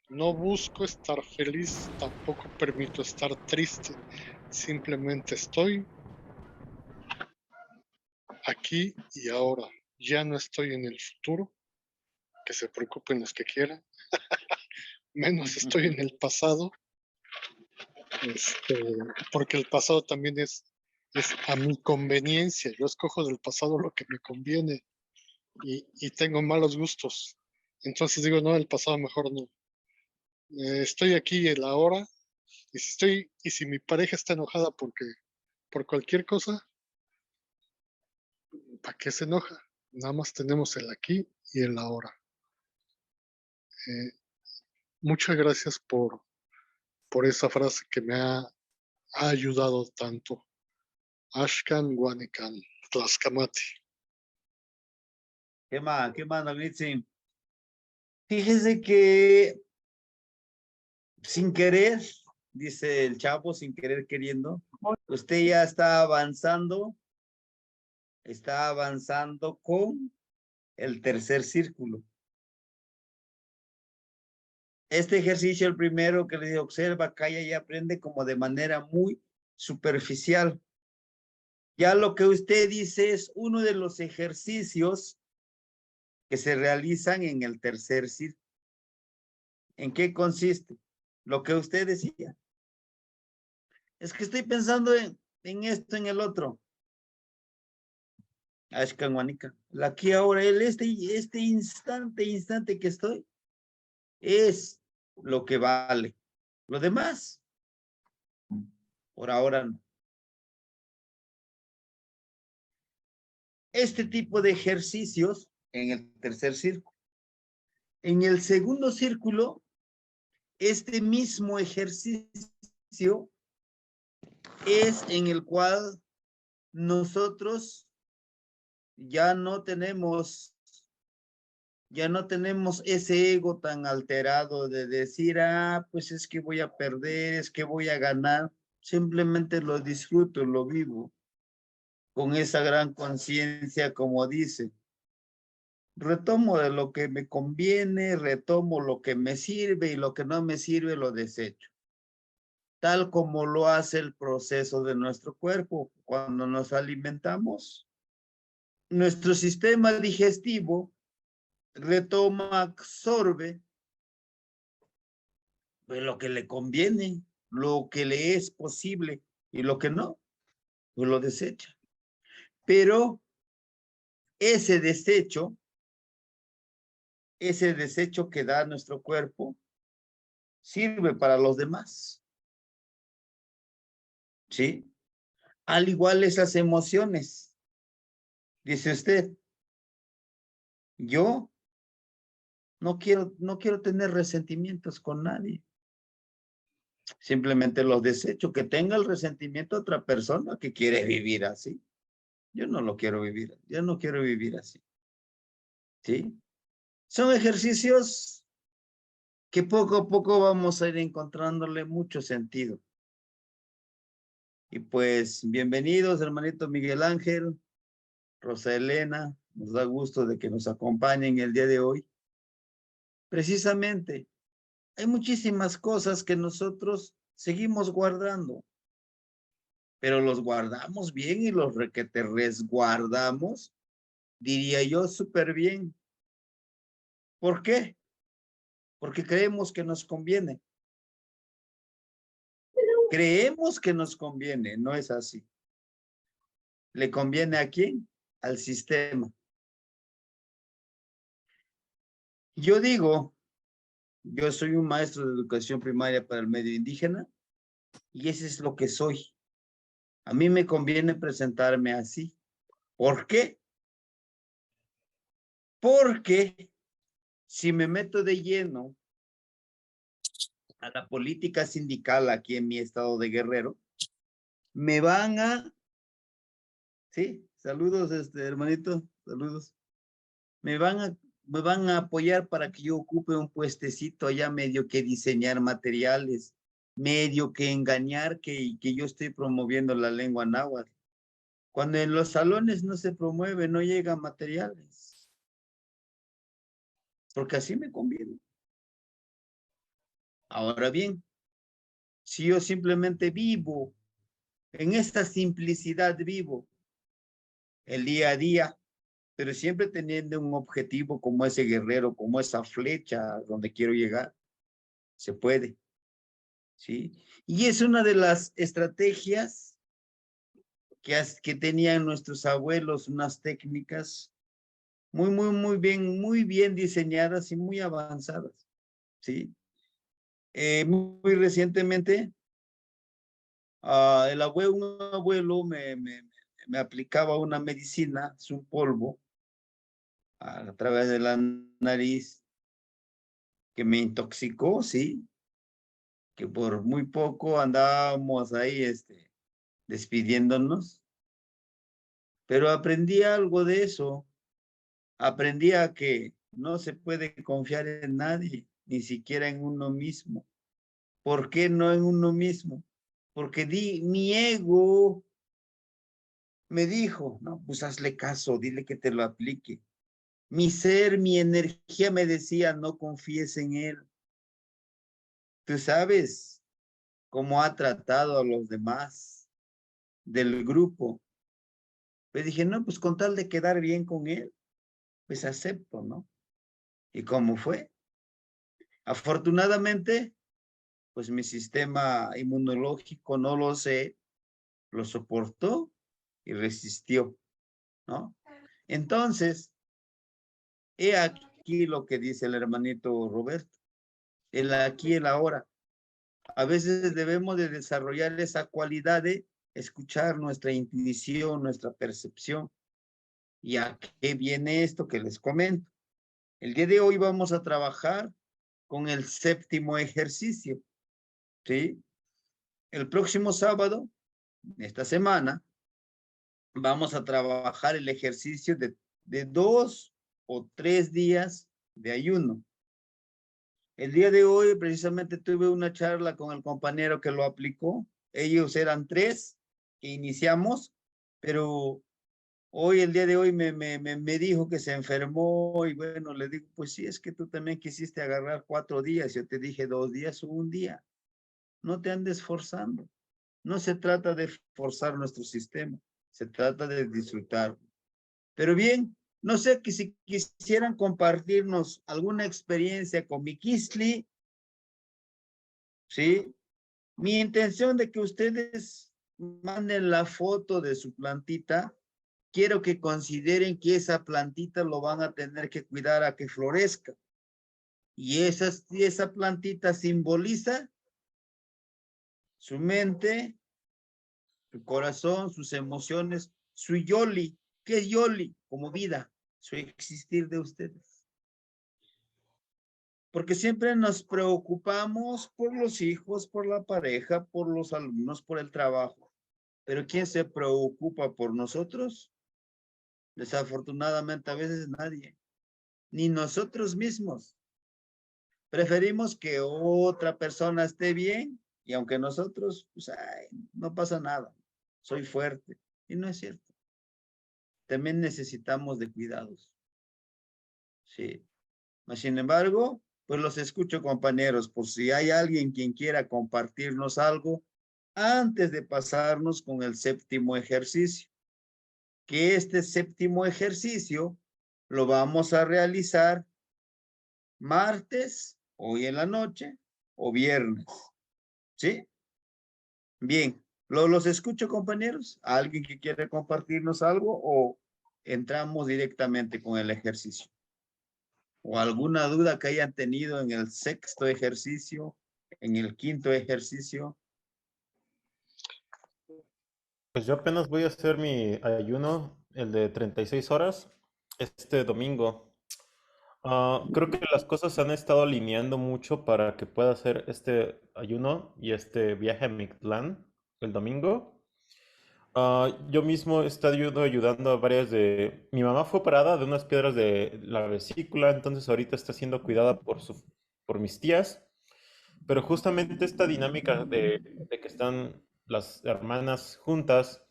No busco estar feliz, tampoco permito estar triste. Simplemente estoy aquí y ahora. Ya no estoy en el futuro, que se preocupen los que quieran. Menos estoy en el pasado, este, porque el pasado también es a mi conveniencia. Yo escojo del pasado lo que me conviene y tengo malos gustos. Entonces digo, no, el pasado mejor no. Estoy aquí y el ahora. Y si mi pareja está enojada por cualquier cosa, ¿para qué se enoja? Nada más tenemos el aquí y el ahora. Eh, Muchas gracias por esa frase que ha ayudado tanto. Ashkan Wanikan, Tlaxcamati. Qué más, don Itzin? Fíjese que sin querer, dice el Chapo, sin querer queriendo, usted ya está avanzando con el tercer círculo. Este ejercicio, el primero que le digo, observa, calla y aprende como de manera muy superficial. Ya lo que usted dice es uno de los ejercicios que se realizan en el tercer círculo. ¿En qué consiste? Lo que usted decía. Es que estoy pensando en esto, en el otro. Ashkanwanika. Aquí ahora, este instante que estoy, es lo que vale. Lo demás, por ahora no. Este tipo de ejercicios en el tercer círculo. En el segundo círculo, este mismo ejercicio es en el cual nosotros ya no tenemos ese ego tan alterado de decir, pues es que voy a perder, es que voy a ganar. Simplemente lo disfruto, lo vivo con esa gran conciencia, como dice. Retomo de lo que me conviene, retomo lo que me sirve y lo que no me sirve lo desecho. Tal como lo hace el proceso de nuestro cuerpo cuando nos alimentamos. Nuestro sistema digestivo retoma, absorbe pues, lo que le conviene, lo que le es posible y lo que no, pues lo desecha. Pero ese desecho que da nuestro cuerpo sirve para los demás. ¿Sí? Al igual esas emociones. Dice usted, yo no quiero tener resentimientos con nadie. Simplemente los desecho. Que tenga el resentimiento otra persona que quiere vivir así. Yo no lo quiero vivir. Yo no quiero vivir así. ¿Sí? Son ejercicios que poco a poco vamos a ir encontrándole mucho sentido. Y pues, bienvenidos, hermanito Miguel Ángel, Rosa Elena, nos da gusto de que nos acompañen el día de hoy. Precisamente, hay muchísimas cosas que nosotros seguimos guardando, pero los guardamos bien y los requete resguardamos, diría yo, súper bien. ¿Por qué? Porque creemos que nos conviene. Creemos que nos conviene, no es así. ¿Le conviene a quién? Al sistema. Yo digo, yo soy un maestro de educación primaria para el medio indígena y ese es lo que soy. A mí me conviene presentarme así. ¿Por qué? Porque si me meto de lleno a la política sindical aquí en mi estado de Guerrero, me van a, sí, saludos, hermanito, saludos, me van a apoyar para que yo ocupe un puestecito allá, medio que diseñar materiales, medio que engañar que yo estoy promoviendo la lengua náhuatl. Cuando en los salones no se promueve, no llegan materiales. Porque así me conviene. Ahora bien, si yo simplemente vivo, en esta simplicidad vivo el día a día, pero siempre teniendo un objetivo como ese guerrero, como esa flecha donde quiero llegar, se puede, ¿sí? Y es una de las estrategias que tenían nuestros abuelos, unas técnicas muy bien diseñadas y muy avanzadas, ¿sí? Muy recientemente, un abuelo me aplicaba una medicina, es un polvo, a través de la nariz, que me intoxicó, ¿sí? Que por muy poco andábamos ahí, despidiéndonos, pero aprendí algo de eso. Aprendí a que no se puede confiar en nadie, ni siquiera en uno mismo. ¿Por qué no en uno mismo? Porque mi ego me dijo, no, pues hazle caso, dile que te lo aplique. Mi ser, mi energía me decía, no confíes en él. Tú sabes cómo ha tratado a los demás del grupo. Pues dije, no, pues con tal de quedar bien con él, pues acepto, ¿no? ¿Y cómo fue? Afortunadamente, pues mi sistema inmunológico, no lo sé, lo soportó y resistió, ¿no? Entonces, he aquí lo que dice el hermanito Roberto, el aquí y el ahora. A veces debemos de desarrollar esa cualidad de escuchar nuestra intuición, nuestra percepción. ¿Y a qué viene esto que les comento? El día de hoy vamos a trabajar con el séptimo ejercicio, ¿sí? El próximo sábado, esta semana, vamos a trabajar el ejercicio de 2 o 3 días de ayuno. El día de hoy precisamente tuve una charla con el compañero que lo aplicó. Ellos eran 3 que iniciamos, pero hoy, el día de hoy, me dijo que se enfermó y bueno, le digo, pues sí, es que tú también quisiste agarrar 4 días. Yo te dije 2 días o un día. No te andes forzando. No se trata de forzar nuestro sistema, se trata de disfrutar. Pero bien, no sé que si quisieran compartirnos alguna experiencia con mi Kisli, ¿sí? Mi intención de que ustedes manden la foto de su plantita, quiero que consideren que esa plantita lo van a tener que cuidar a que florezca. Y esa plantita simboliza su mente, su corazón, sus emociones, su yoli. ¿Qué es yoli? Como vida, su existir de ustedes. Porque siempre nos preocupamos por los hijos, por la pareja, por los alumnos, por el trabajo. Pero ¿quién se preocupa por nosotros? Desafortunadamente a veces nadie, ni nosotros mismos. Preferimos que otra persona esté bien y aunque nosotros, pues, ay, no pasa nada, soy fuerte. Y no es cierto. También necesitamos de cuidados. Sí. Sin embargo, pues los escucho, compañeros, por si hay alguien quien quiera compartirnos algo antes de pasarnos con el séptimo ejercicio. Que este séptimo ejercicio lo vamos a realizar martes, hoy en la noche, o viernes. ¿Sí? Bien, los escucho, compañeros. ¿Alguien que quiere compartirnos algo o entramos directamente con el ejercicio? ¿O alguna duda que hayan tenido en el sexto ejercicio, en el quinto ejercicio? Pues yo apenas voy a hacer mi ayuno, el de 36 horas, este domingo. Creo que las cosas se han estado alineando mucho para que pueda hacer este ayuno y este viaje a Mictlán el domingo. Yo mismo he estado ayudando a varias de... Mi mamá fue operada de unas piedras de la vesícula, entonces ahorita está siendo cuidada por mis tías. Pero justamente esta dinámica de que están las hermanas juntas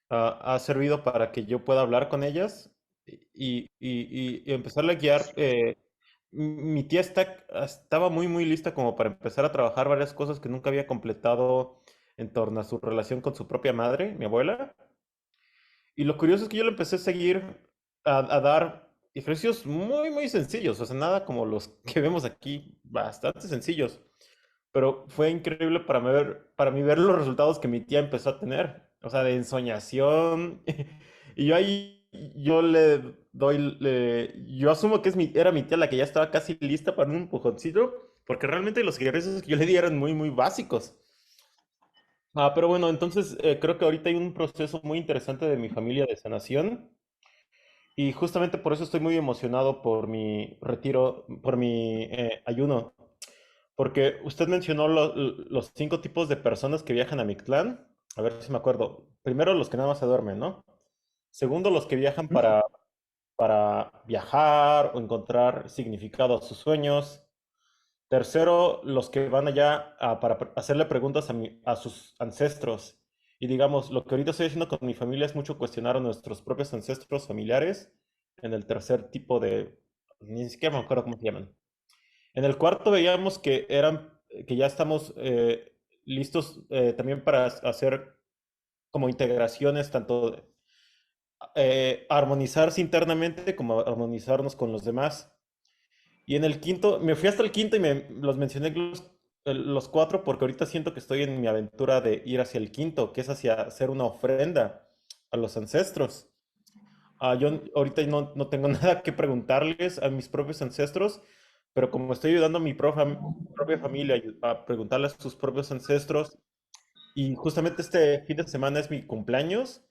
ha servido para que yo pueda hablar con ellas y empezarle a guiar mi tía estaba muy, muy lista como para empezar a trabajar varias cosas que nunca había completado en torno a su relación con su propia madre, mi abuela. Y lo curioso es que yo le empecé a seguir a dar ejercicios muy, muy sencillos, o sea, nada como los que vemos aquí, bastante sencillos. Pero fue increíble para mí ver los resultados que mi tía empezó a tener, o sea, de ensoñación. Y yo ahí, yo asumo que era mi tía la que ya estaba casi lista para un empujoncito, porque realmente los ejercicios que yo le di eran muy, muy básicos. Pero bueno, entonces creo que ahorita hay un proceso muy interesante de mi familia de sanación y justamente por eso estoy muy emocionado por mi retiro, por mi ayuno, porque usted mencionó los 5 tipos de personas que viajan a Mictlán. A ver si me acuerdo. Primero, los que nada más se duermen, ¿no? Segundo, los que viajan para viajar o encontrar significado a sus sueños. Tercero, los que van allá para hacerle preguntas a sus ancestros. Y digamos, lo que ahorita estoy haciendo con mi familia es mucho cuestionar a nuestros propios ancestros familiares en el tercer tipo de... Ni siquiera me acuerdo cómo se llaman. En el cuarto veíamos que ya estamos listos también para hacer como integraciones, tanto armonizarse internamente como armonizarnos con los demás. Y en el quinto, me fui hasta el quinto y los mencioné los 4 porque ahorita siento que estoy en mi aventura de ir hacia el quinto, que es hacia hacer una ofrenda a los ancestros. Yo ahorita no tengo nada que preguntarles a mis propios ancestros, pero como estoy ayudando a mi propia familia a preguntarles a sus propios ancestros, y justamente este fin de semana es mi cumpleaños,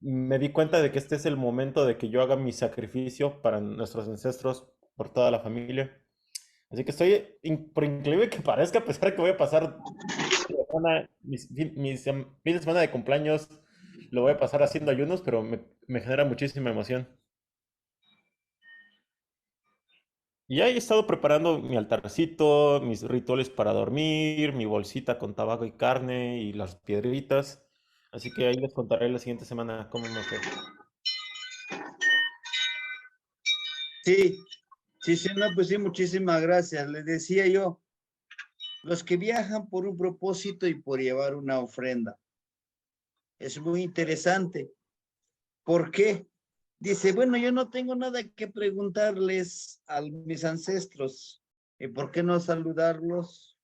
me di cuenta de que este es el momento de que yo haga mi sacrificio para nuestros ancestros por toda la familia. Así que por increíble que parezca, a pesar de que voy a pasar fin de semana de cumpleaños, lo voy a pasar haciendo ayunos, pero me genera muchísima emoción. Y ya he estado preparando mi altarcito, mis rituales para dormir, mi bolsita con tabaco y carne y las piedritas. Así que ahí les contaré la siguiente semana cómo me fue. Sí, sí, sí, no, pues sí, muchísimas gracias. Les decía yo, los que viajan por un propósito y por llevar una ofrenda. Es muy interesante. ¿Por qué? Dice, bueno, yo no tengo nada que preguntarles a mis ancestros. ¿Y por qué no saludarlos?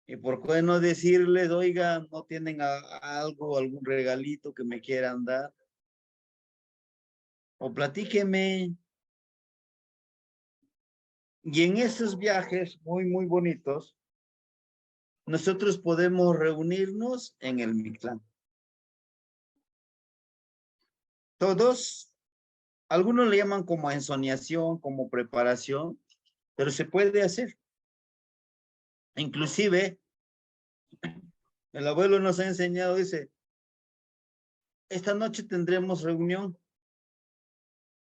¿Y por qué no decirles, oiga, no tienen algo, algún regalito que me quieran dar? O platíqueme. Y en esos viajes muy, muy bonitos, nosotros podemos reunirnos en el Mictlán. Todos, algunos le llaman como ensoñación, como preparación, pero se puede hacer. Inclusive, el abuelo nos ha enseñado, dice, esta noche tendremos reunión,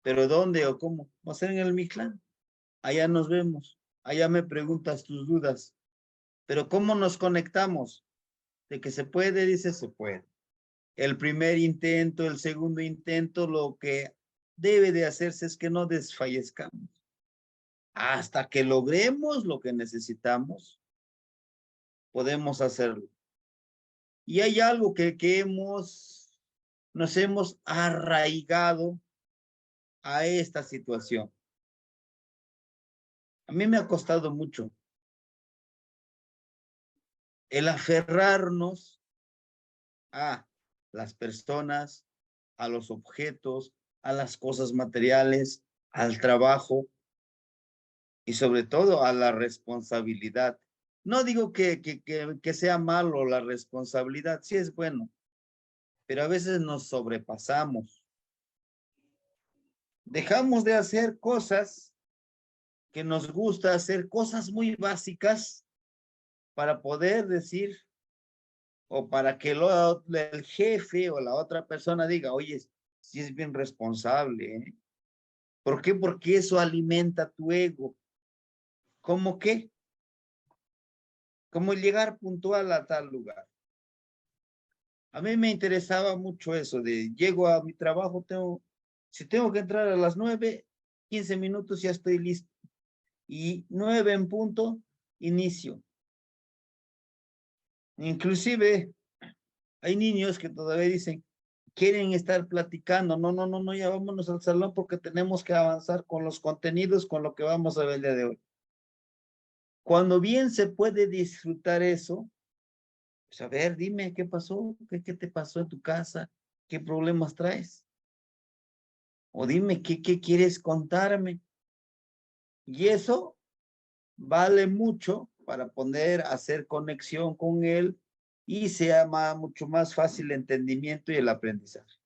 pero ¿dónde o cómo? Va a ser en el Mictlán. Allá nos vemos, allá me preguntas tus dudas, pero ¿cómo nos conectamos? De que se puede, dice, se puede. El primer intento, el segundo intento, lo que debe de hacerse es que no desfallezcamos. Hasta que logremos lo que necesitamos, podemos hacerlo. Y hay algo que nos hemos arraigado a esta situación. A mí me ha costado mucho el aferrarnos a las personas, a los objetos, a las cosas materiales, al trabajo y sobre todo a la responsabilidad. No digo que sea malo la responsabilidad, sí es bueno, pero a veces nos sobrepasamos. Dejamos de hacer cosas que nos gusta hacer, cosas muy básicas para poder decir o para que el jefe o la otra persona diga, oye, sí es bien responsable, ¿eh? ¿Por qué? Porque eso alimenta tu ego. ¿Cómo qué? Como llegar puntual a tal lugar. A mí me interesaba mucho eso de llego a mi trabajo, si tengo que entrar a las 9, 15 minutos ya estoy listo. y 9 en punto, inicio. Inclusive, hay niños que todavía dicen, quieren estar platicando. No, ya vámonos al salón porque tenemos que avanzar con los contenidos, con lo que vamos a ver el día de hoy. Cuando bien se puede disfrutar eso, pues a ver, dime, ¿qué pasó? ¿Qué te pasó en tu casa? ¿Qué problemas traes? O dime, ¿qué quieres contarme? Y eso vale mucho para poder hacer conexión con él y sea mucho más fácil el entendimiento y el aprendizaje.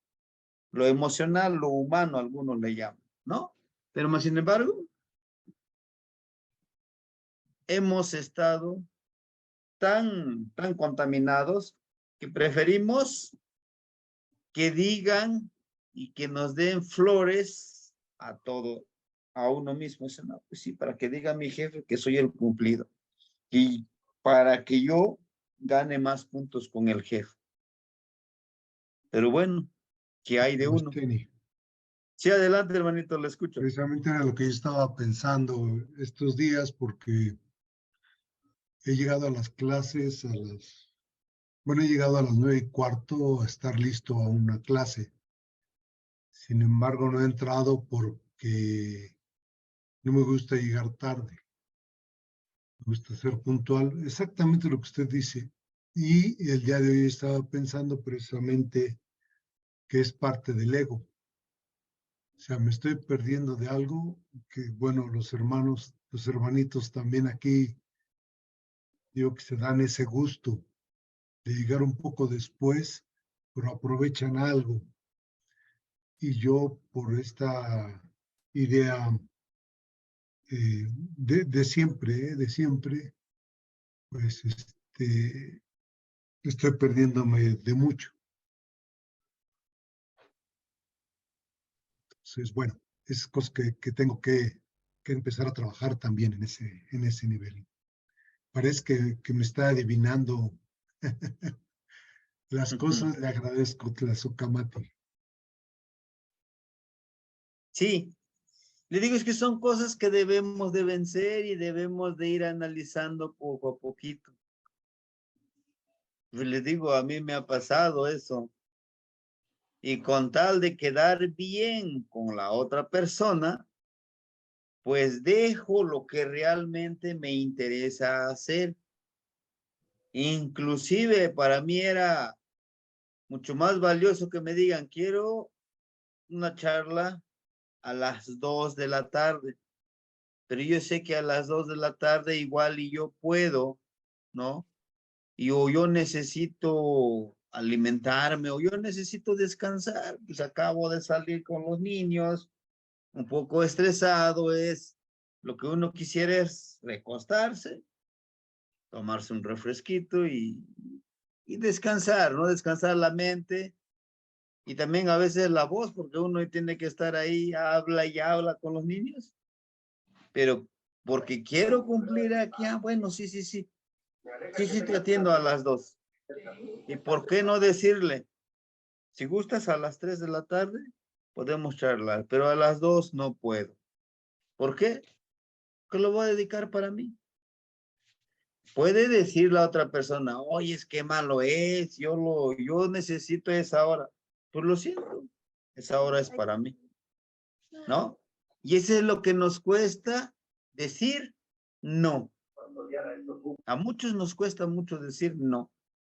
Lo emocional, lo humano, algunos le llaman, ¿no? Pero más sin embargo, hemos estado tan contaminados que preferimos que digan y que nos den flores a todo, a uno mismo. Eso no, pues sí, para que diga mi jefe que soy el cumplido y para que yo gane más puntos con el jefe. Pero bueno, ¿qué hay de uno? Sí, adelante, hermanito, lo escucho. Precisamente era lo que yo estaba pensando estos días, porque he llegado a las clases he llegado a las 9:15 a estar listo a una clase. Sin embargo, no he entrado porque no me gusta llegar tarde. Me gusta ser puntual. Exactamente lo que usted dice. Y el día de hoy estaba pensando precisamente que es parte del ego. O sea, me estoy perdiendo de algo que, bueno, los hermanitos también aquí, digo que se dan ese gusto de llegar un poco después, pero aprovechan algo. Y yo, por esta idea de siempre, pues estoy perdiéndome de mucho. Entonces, bueno, es cosa que tengo que empezar a trabajar también en ese nivel. Parece que me está adivinando las cosas. Le agradezco, Tlazocamati. Sí, le digo, es que son cosas que debemos de vencer y debemos de ir analizando poco a poquito. Pues les digo, a mí me ha pasado eso. Y con tal de quedar bien con la otra persona, pues dejo lo que realmente me interesa hacer. Inclusive para mí era mucho más valioso que me digan, quiero una charla a las 2 de la tarde. Pero yo sé que a las 2 de la tarde igual y yo puedo, ¿no? Y o yo necesito alimentarme o yo necesito descansar, pues acabo de salir con los niños, un poco estresado, es lo que uno quisiera es recostarse, tomarse un refresquito y descansar, ¿no? Descansar la mente y también a veces la voz, porque uno tiene que estar ahí, habla y habla con los niños, pero porque quiero cumplir aquí, bueno, sí, te atiendo a las 2. ¿Y por qué no decirle? Si gustas a las 3 de la tarde, podemos charlar, pero a las 2 no puedo. ¿Por qué? Porque lo voy a dedicar para mí. Puede decir la otra persona, oye, es que malo es, yo necesito esa hora. Pues lo siento, esa hora es para mí, ¿no? Y eso es lo que nos cuesta decir no. A muchos nos cuesta mucho decir no.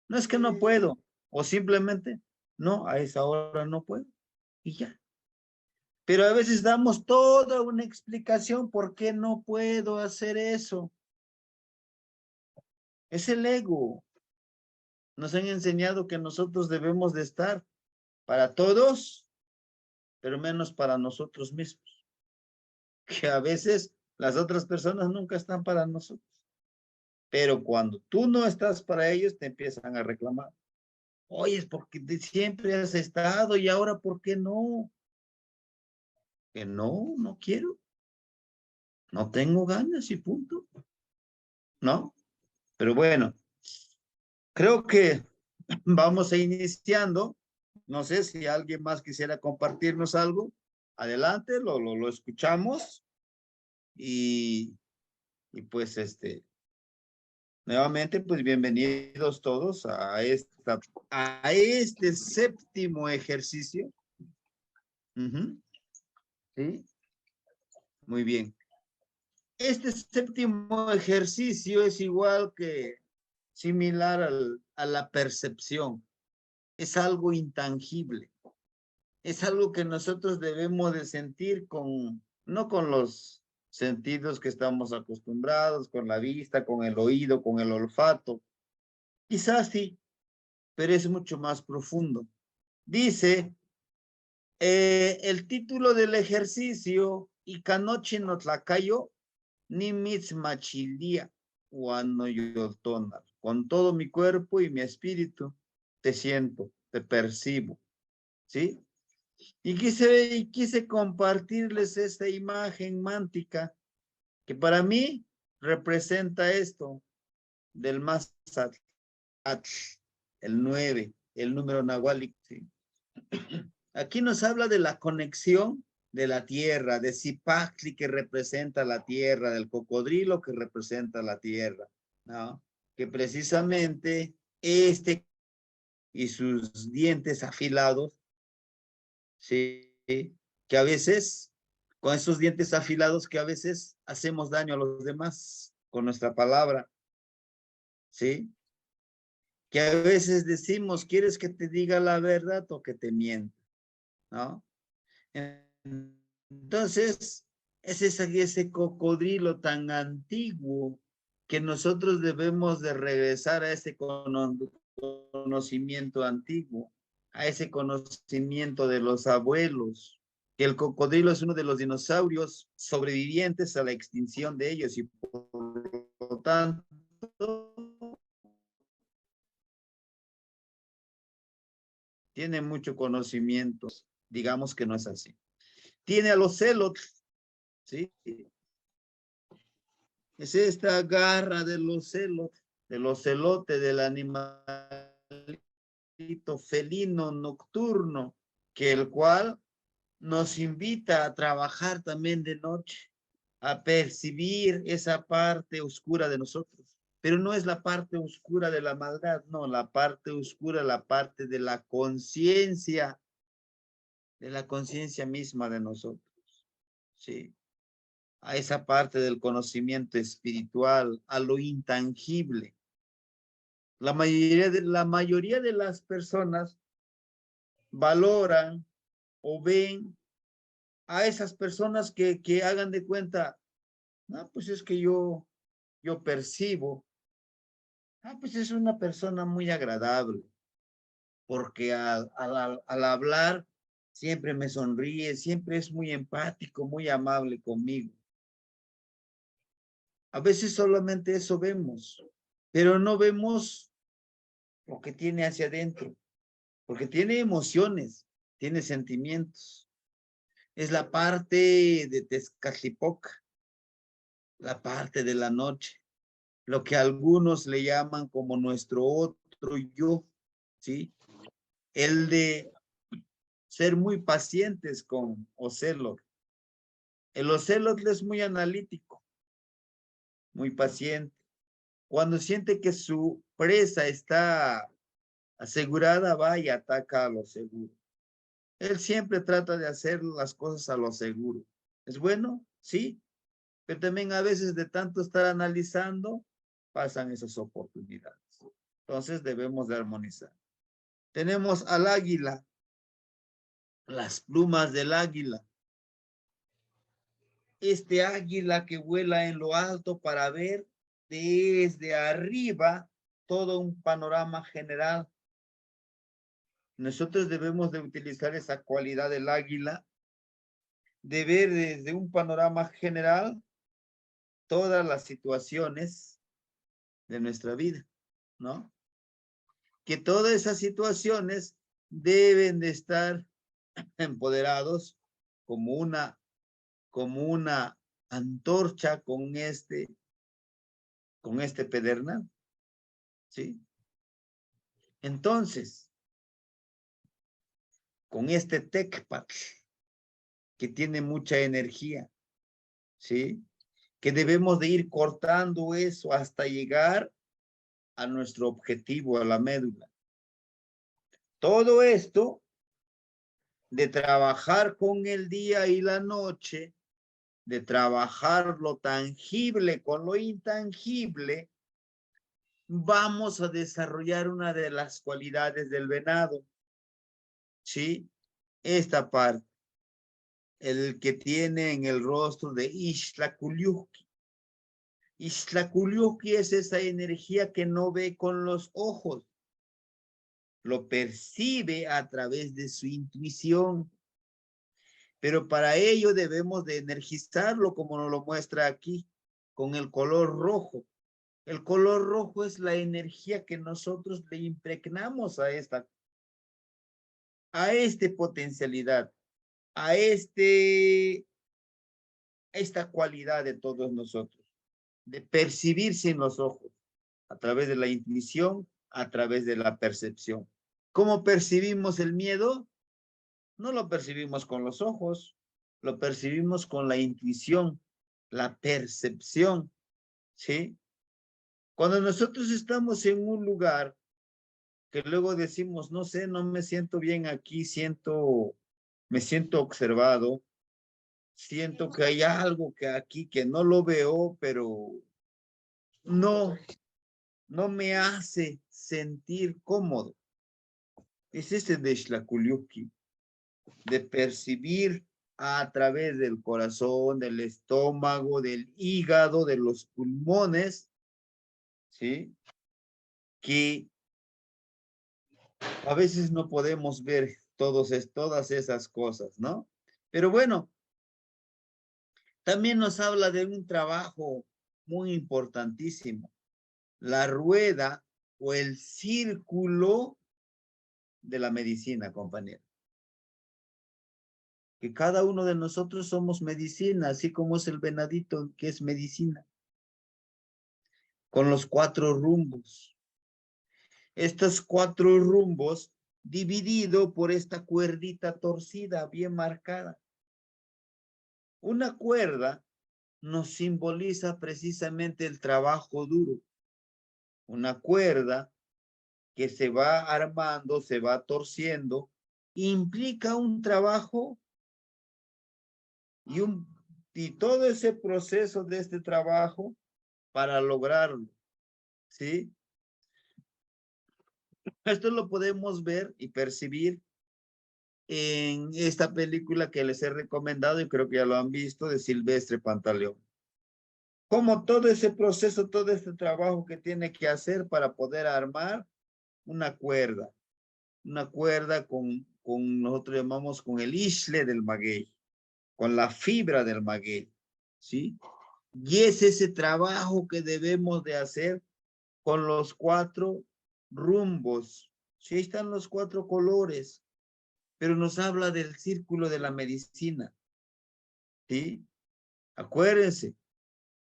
No es que no puedo, o simplemente, no, a esa hora no puedo, y ya. Pero a veces damos toda una explicación por qué no puedo hacer eso. Es el ego. Nos han enseñado que nosotros debemos de estar para todos, pero menos para nosotros mismos. Que a veces las otras personas nunca están para nosotros. Pero cuando tú no estás para ellos, te empiezan a reclamar. Oye, es porque siempre has estado y ahora ¿por qué no? Que no quiero. No tengo ganas y punto. ¿No? Pero bueno, creo que vamos a iniciando. No sé si alguien más quisiera compartirnos algo. Adelante, lo escuchamos y Y pues nuevamente, pues bienvenidos todos a este séptimo ejercicio. ¿Sí? Muy bien. Este séptimo ejercicio es igual que similar a la percepción. Es algo intangible. Es algo que nosotros debemos de sentir no con los sentidos que estamos acostumbrados, con la vista, con el oído, con el olfato. Quizás sí, pero es mucho más profundo. Dice el título del ejercicio, Ikanochi no tlacayo, ni mitzmachilia, guano yotonar. Con todo mi cuerpo y mi espíritu, te siento, te percibo. ¿Sí? Y quise compartirles esta imagen mántica que para mí representa esto del Mazatl, el 9, el número nahualic. ¿Sí? Aquí nos habla de la conexión de la tierra, de Zipactli que representa la tierra, del cocodrilo que representa la tierra, ¿no? Que precisamente y sus dientes afilados, ¿sí? Que a veces, con esos dientes afilados, que a veces hacemos daño a los demás con nuestra palabra, ¿sí? Que a veces decimos, ¿quieres que te diga la verdad o que te mienta? ¿No? Entonces, es ese cocodrilo tan antiguo que nosotros debemos de regresar a ese conocimiento antiguo, a ese conocimiento de los abuelos, que el cocodrilo es uno de los dinosaurios sobrevivientes a la extinción de ellos y por lo tanto tiene mucho conocimiento. Digamos que no es así. Tiene a los celotes, ¿sí? Es esta garra de los celotes, del animalito felino nocturno, que el cual nos invita a trabajar también de noche, a percibir esa parte oscura de nosotros. Pero no es la parte oscura de la maldad, no, la parte oscura, la parte de la conciencia misma de nosotros, ¿sí? A esa parte del conocimiento espiritual, a lo intangible. La mayoría de las personas valoran o ven a esas personas que hagan de cuenta, no, pues es que yo percibo, pues es una persona muy agradable, porque al hablar siempre me sonríe, siempre es muy empático, muy amable conmigo. A veces solamente eso vemos, pero no vemos lo que tiene hacia adentro, porque tiene emociones, tiene sentimientos. Es la parte de Tezcatlipoca, la parte de la noche, lo que algunos le llaman como nuestro otro yo, ¿sí? El de ser muy pacientes con Ocelot. El Ocelot es muy analítico, muy paciente. Cuando siente que su presa está asegurada, va y ataca a lo seguro. Él siempre trata de hacer las cosas a lo seguro. ¿Es bueno? Sí, pero también a veces de tanto estar analizando, pasan esas oportunidades. Entonces debemos de armonizar. Tenemos al águila, las plumas del águila. Este águila que vuela en lo alto para ver desde arriba todo un panorama general. Nosotros debemos de utilizar esa cualidad del águila, de ver desde un panorama general todas las situaciones de nuestra vida, ¿no? Que todas esas situaciones deben de estar empoderados como una antorcha con este pedernal, ¿sí? Entonces, con este Tecpat que tiene mucha energía, ¿sí? que debemos de ir cortando eso hasta llegar a nuestro objetivo, a la médula. Todo esto de trabajar con el día y la noche, de trabajar lo tangible con lo intangible, vamos a desarrollar una de las cualidades del venado. ¿Sí? Esta parte, el que tiene en el rostro de Ixtlaculiuhqui. Ixtlaculiuhqui es esa energía que no ve con los ojos, lo percibe a través de su intuición. Pero para ello debemos de energizarlo como nos lo muestra aquí, con el color rojo. El color rojo es la energía que nosotros le impregnamos a esta potencialidad, a esta cualidad de todos nosotros, de percibir sin los ojos, a través de la intuición, a través de la percepción. ¿Cómo percibimos el miedo? No lo percibimos con los ojos, lo percibimos con la intuición, la percepción, ¿sí? Cuando nosotros estamos en un lugar que luego decimos, no sé, no me siento bien aquí, me siento observado, siento que hay algo que aquí que no lo veo, pero no me hace sentir cómodo. Es ese de Ixtlaculiuhqui, de percibir a través del corazón, del estómago, del hígado, de los pulmones, ¿sí? Que a veces no podemos ver todas esas cosas, ¿no? Pero bueno, también nos habla de un trabajo muy importantísimo, la rueda o el círculo de la medicina, compañero. Que cada uno de nosotros somos medicina, así como es el venadito que es medicina. Con los 4 rumbos. Estos 4 rumbos dividido por esta cuerdita torcida, bien marcada. Una cuerda nos simboliza precisamente el trabajo duro. Una cuerda que se va armando, se va torciendo, implica un trabajo y todo ese proceso de este trabajo para lograrlo, ¿sí? Esto lo podemos ver y percibir en esta película que les he recomendado y creo que ya lo han visto, de Silvestre Pantaleón. Como todo ese proceso, todo este trabajo que tiene que hacer para poder armar una cuerda con nosotros llamamos con el isle del maguey, con la fibra del maguey, ¿sí? Y es ese trabajo que debemos de hacer con los 4 rumbos. Sí, están los 4 colores, pero nos habla del círculo de la medicina, ¿sí? Acuérdense,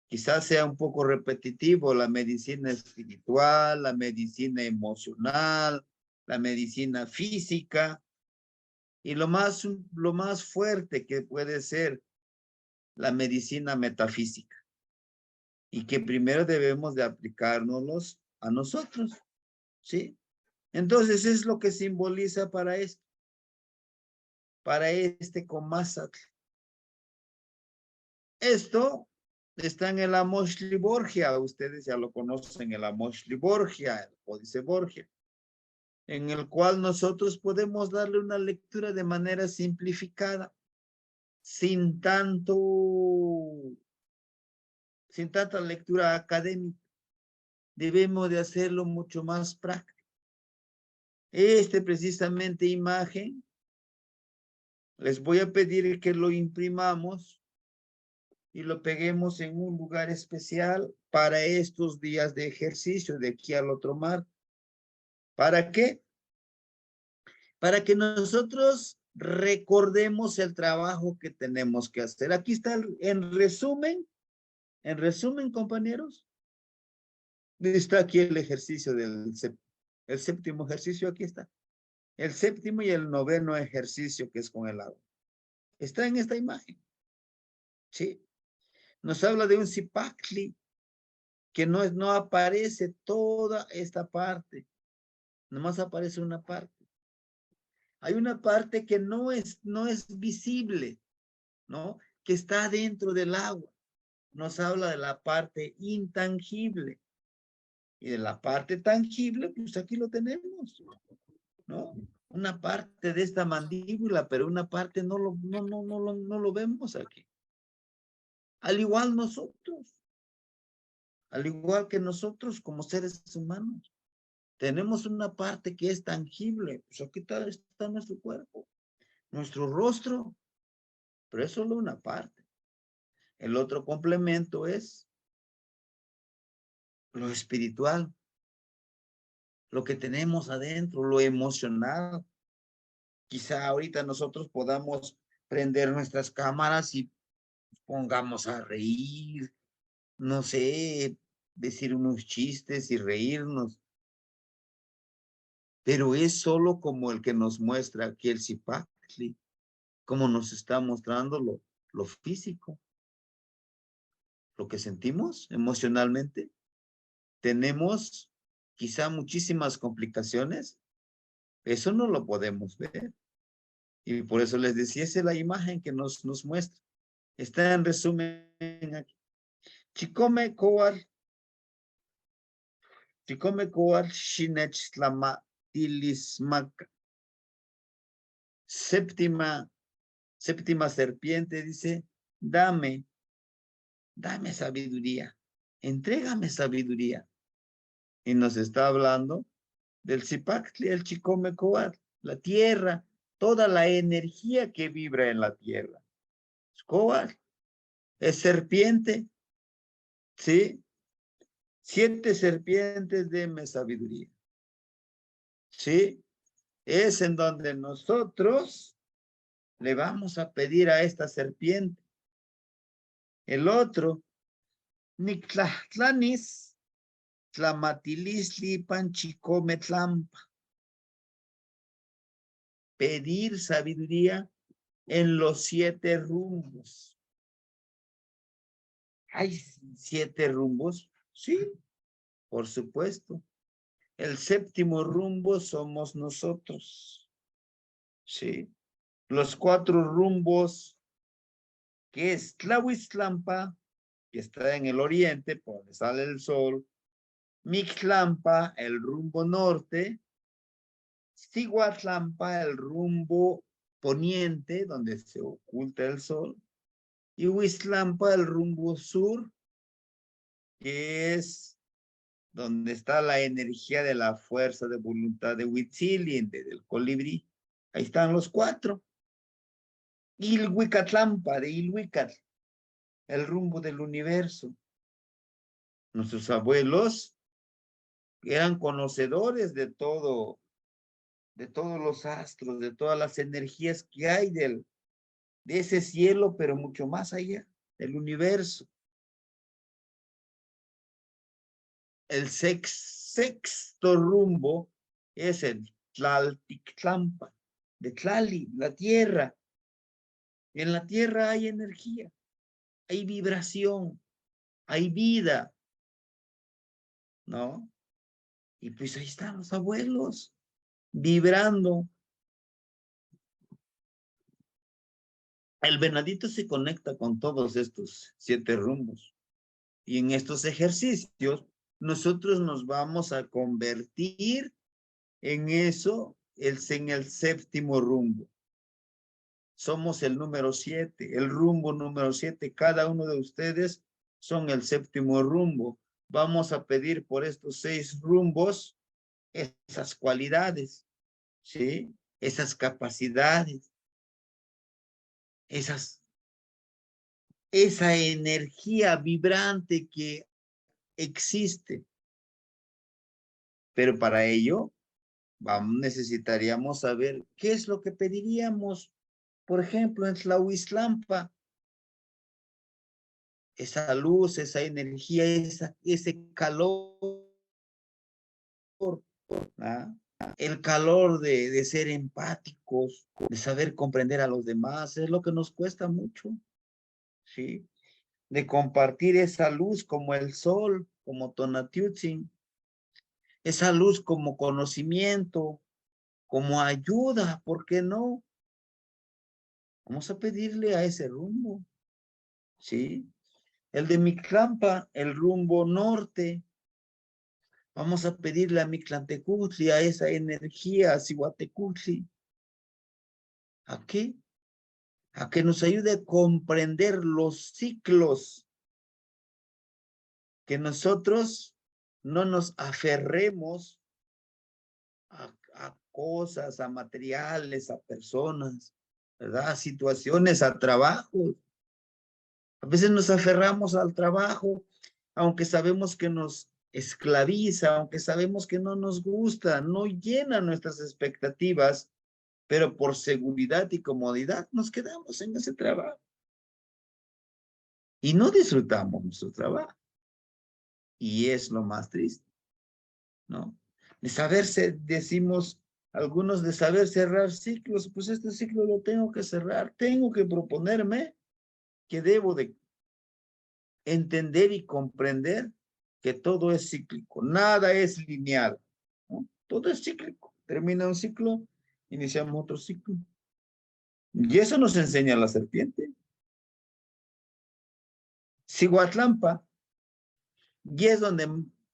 quizás sea un poco repetitivo, la medicina espiritual, la medicina emocional, la medicina física, y lo más fuerte que puede ser la medicina metafísica, y que primero debemos de aplicárnoslos a nosotros, ¿sí? Entonces es lo que simboliza para esto, para este Comasatl. Esto está en el Amoshli Borgia, ustedes ya lo conocen, el Amoshli Borgia, el Códice Borgia, en el cual nosotros podemos darle una lectura de manera simplificada, sin tanta lectura académica. Debemos de hacerlo mucho más práctico. Precisamente imagen, les voy a pedir que lo imprimamos y lo peguemos en un lugar especial para estos días de ejercicio de aquí al otro martes. ¿Para qué? Para que nosotros recordemos el trabajo que tenemos que hacer. Aquí está en resumen, compañeros, está aquí el ejercicio el séptimo ejercicio, aquí está. El séptimo y el noveno ejercicio que es con el agua. Está en esta imagen. ¿Sí? Nos habla de un Zipactli, que no aparece toda esta parte, nomás aparece una parte. Hay una parte que no es visible, ¿no? Que está dentro del agua. Nos habla de la parte intangible. Y de la parte tangible, pues aquí lo tenemos, ¿no? Una parte de esta mandíbula, pero una parte no lo vemos aquí. Al igual nosotros. Al igual que nosotros como seres humanos. Tenemos una parte que es tangible. Pues aquí está nuestro cuerpo, nuestro rostro, pero es solo una parte. El otro complemento es lo espiritual, lo que tenemos adentro, lo emocional. Quizá ahorita nosotros podamos prender nuestras cámaras y pongamos a reír, no sé, decir unos chistes y reírnos. Pero es solo como el que nos muestra aquí el Zipactli, como nos está mostrando lo físico, lo que sentimos emocionalmente. Tenemos quizá muchísimas complicaciones, eso no lo podemos ver. Y por eso les decía, esa es la imagen que nos muestra. Está en resumen aquí. Chikome Kowal Shinech Tilismaca. Séptima serpiente dice, dame sabiduría, entrégame sabiduría. Y nos está hablando del Zipactli, el Chikome Kowal, la tierra, toda la energía que vibra en la tierra. Kowal es serpiente, ¿sí? 7 serpientes, deme sabiduría. ¿Sí? Es en donde nosotros le vamos a pedir a esta serpiente. El otro, Nictlahtlanis, Tlamatilisli Panchicome Tlampa. Pedir sabiduría en los 7 rumbos. ¿Hay 7 rumbos? Sí, por supuesto. El 7º rumbo somos nosotros. Sí. Los 4 rumbos, que es Tlahuiztlampa, que está en el oriente, por donde sale el sol. Mictlampa, el rumbo norte. Cihuatlampa, el rumbo poniente, donde se oculta el sol. Y Huiztlampa, el rumbo sur, que es donde está la energía de la fuerza de voluntad de Huitzilin, del colibrí. Ahí están los 4. Ilhuicatlampa, de Ilhuicat, el rumbo del universo. Nuestros abuelos eran conocedores de todos los astros, de todas las energías que hay de ese cielo, pero mucho más allá, del universo. El sexto rumbo es el Tlaltictlampa, de Tlali, la tierra. En la tierra hay energía, hay vibración, hay vida, ¿no? Y pues ahí están los abuelos, vibrando. El venadito se conecta con todos estos 7 rumbos. Y en estos ejercicios, nosotros nos vamos a convertir en eso, en el 7º rumbo. Somos el número 7, el rumbo número 7. Cada uno de ustedes son el 7º rumbo. Vamos a pedir por estos 6 rumbos esas cualidades, ¿sí? Esas capacidades, esa energía vibrante que existe. Pero para ello, necesitaríamos saber qué es lo que pediríamos. Por ejemplo, en Tlahuiztlampa, esa luz, esa energía, ese calor, ¿ah? El calor de ser empáticos, de saber comprender a los demás, es lo que nos cuesta mucho, ¿sí? de compartir esa luz como el sol, como Tonatiuh, esa luz como conocimiento, como ayuda, ¿por qué no? Vamos a pedirle a ese rumbo, ¿sí? El de Mictlampa, el rumbo norte. Vamos a pedirle a Mictlantecutli, a esa energía, a Cihuatecutli. ¿A qué? A que nos ayude a comprender los ciclos, que nosotros no nos aferremos a cosas, a materiales, a personas, ¿verdad? A situaciones, a trabajos. A veces nos aferramos al trabajo, aunque sabemos que nos esclaviza, aunque sabemos que no nos gusta, no llena nuestras expectativas, pero por seguridad y comodidad nos quedamos en ese trabajo. Y no disfrutamos nuestro trabajo. Y es lo más triste, ¿no? De saberse, decimos algunos, de saber cerrar ciclos, pues este ciclo lo tengo que cerrar, tengo que proponerme que debo de entender y comprender que todo es cíclico, nada es lineal, ¿no? Todo es cíclico, termina un ciclo, iniciamos otro ciclo. Y eso nos enseña la serpiente. Cihuatlampa, y es donde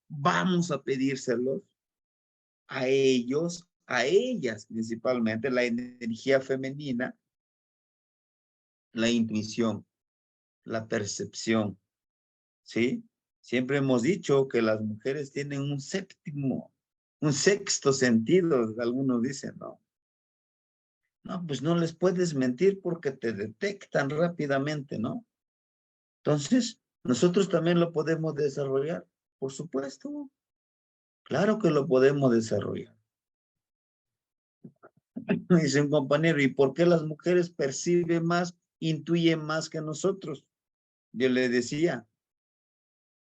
vamos a pedírselos a ellos, a ellas principalmente, la energía femenina, la intuición, la percepción, ¿sí? Siempre hemos dicho que las mujeres tienen un sexto sentido, algunos dicen, ¿no? No, pues no les puedes mentir porque te detectan rápidamente, ¿no? Entonces, nosotros también lo podemos desarrollar, por supuesto. Claro que lo podemos desarrollar. Dice un compañero, ¿y por qué las mujeres perciben más, intuyen más que nosotros? Yo le decía,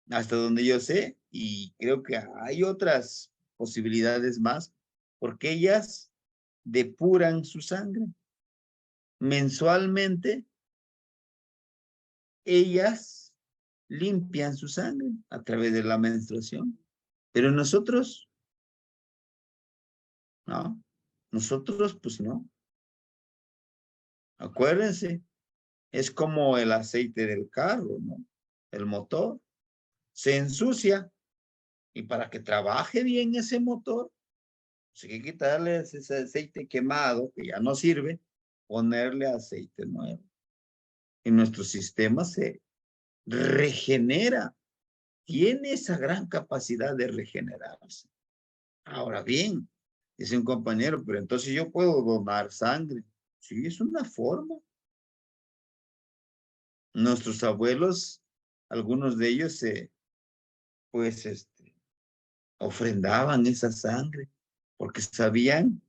hasta donde yo sé, y creo que hay otras posibilidades más, porque ellas depuran su sangre. Mensualmente, ellas limpian su sangre a través de la menstruación. Pero nosotros, no. Nosotros, pues no. Acuérdense, es como el aceite del carro, ¿no? El motor se ensucia y para que trabaje bien ese motor, pues hay que quitarle ese aceite quemado que ya no sirve, ponerle aceite nuevo. Y nuestro sistema se regenera, tiene esa gran capacidad de regenerarse. Ahora bien, dice un compañero, pero entonces yo puedo donar sangre. Sí, es una forma. Nuestros abuelos, algunos de ellos pues, ofrendaban esa sangre porque sabían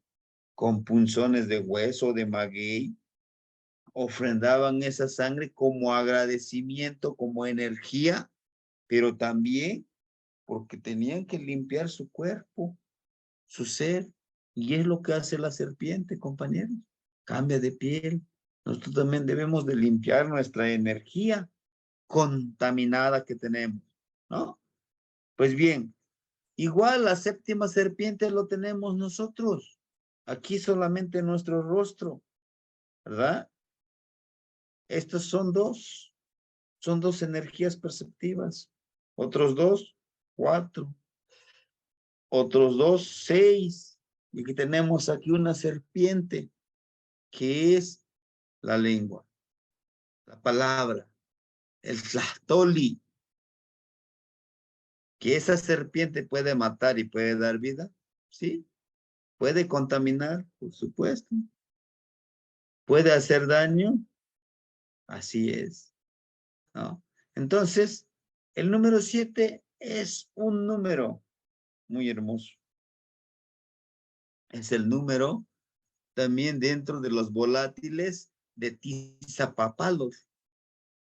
con punzones de hueso, de maguey, ofrendaban esa sangre como agradecimiento, como energía, pero también porque tenían que limpiar su cuerpo, su ser, y es lo que hace la serpiente, compañeros, cambia de piel. Nosotros también debemos de limpiar nuestra energía contaminada que tenemos, ¿no? Pues bien, igual la séptima serpiente lo tenemos nosotros, aquí solamente nuestro rostro, ¿verdad? Estos son dos energías perceptivas, otros dos, 4, otros dos, 6, y que tenemos aquí una serpiente, que es la lengua, la palabra, el tlahtoli, que esa serpiente puede matar y puede dar vida, ¿sí? Puede contaminar, por supuesto. Puede hacer daño, así es, ¿no? Entonces, el número 7 es un número muy hermoso. Es el número también dentro de los volátiles de Tizapápalos.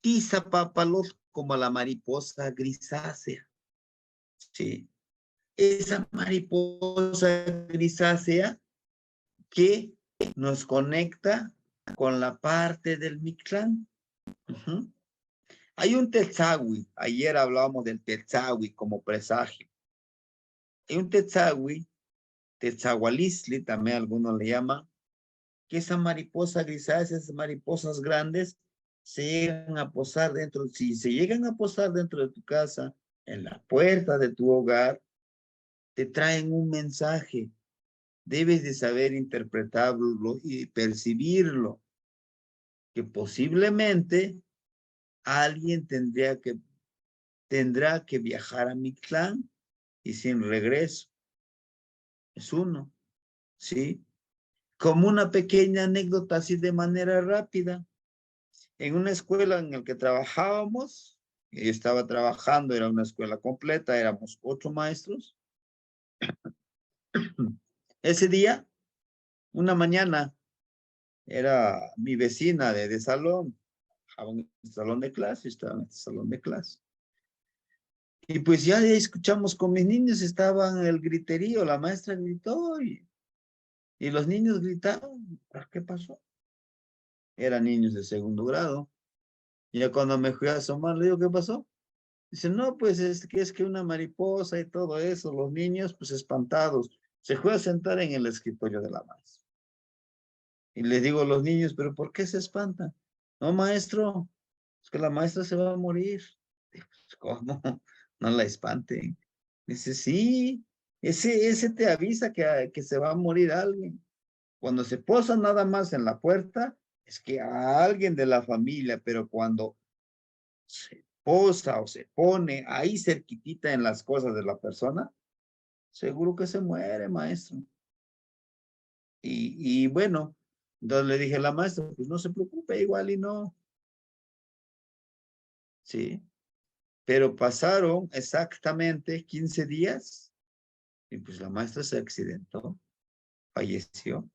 Tizapápalos como la mariposa grisácea. Sí. Esa mariposa grisácea que nos conecta con la parte del Mictlán. Hay un Tetzagüi. Ayer hablábamos del Tetzagüi como presagio. Hay un Tetzagüi, Tetzahualisli, también algunos le llaman, que esa mariposa grisácea, esas mariposas grandes, se llegan a posar dentro, si se llegan a posar dentro de tu casa, en la puerta de tu hogar, te traen un mensaje. Debes de saber interpretarlo y percibirlo, que posiblemente alguien tendrá que viajar a Mictlán y sin regreso. Es uno, ¿sí? Como una pequeña anécdota así de manera rápida. En una escuela en la que trabajábamos, yo estaba trabajando, era una escuela completa, éramos 8 maestros. Ese día, una mañana, era mi vecina de salón, estaba en el salón de clase, estaba en el salón de clase. Y pues ya escuchamos con mis niños, estaban el griterío, la maestra gritó y los niños gritaron. ¿Qué pasó? Eran niños de segundo grado. Y ya cuando me fui a asomar, le digo, ¿qué pasó? Dice, no, pues es que una mariposa y todo eso, los niños pues espantados. Se fue a sentar en el escritorio de la maestra. Y les digo a los niños, ¿pero por qué se espantan? No, maestro, es que la maestra se va a morir. Digo, ¿cómo? No la espanten. Dice, sí, ese te avisa que se va a morir alguien. Cuando se posa nada más en la puerta, es que a alguien de la familia, pero cuando se posa o se pone ahí cerquitita en las cosas de la persona, seguro que se muere, maestro. Y bueno, entonces le dije a la maestra, pues no se preocupe, igual y no. Sí, pero pasaron exactamente 15 días y pues la maestra se accidentó, falleció,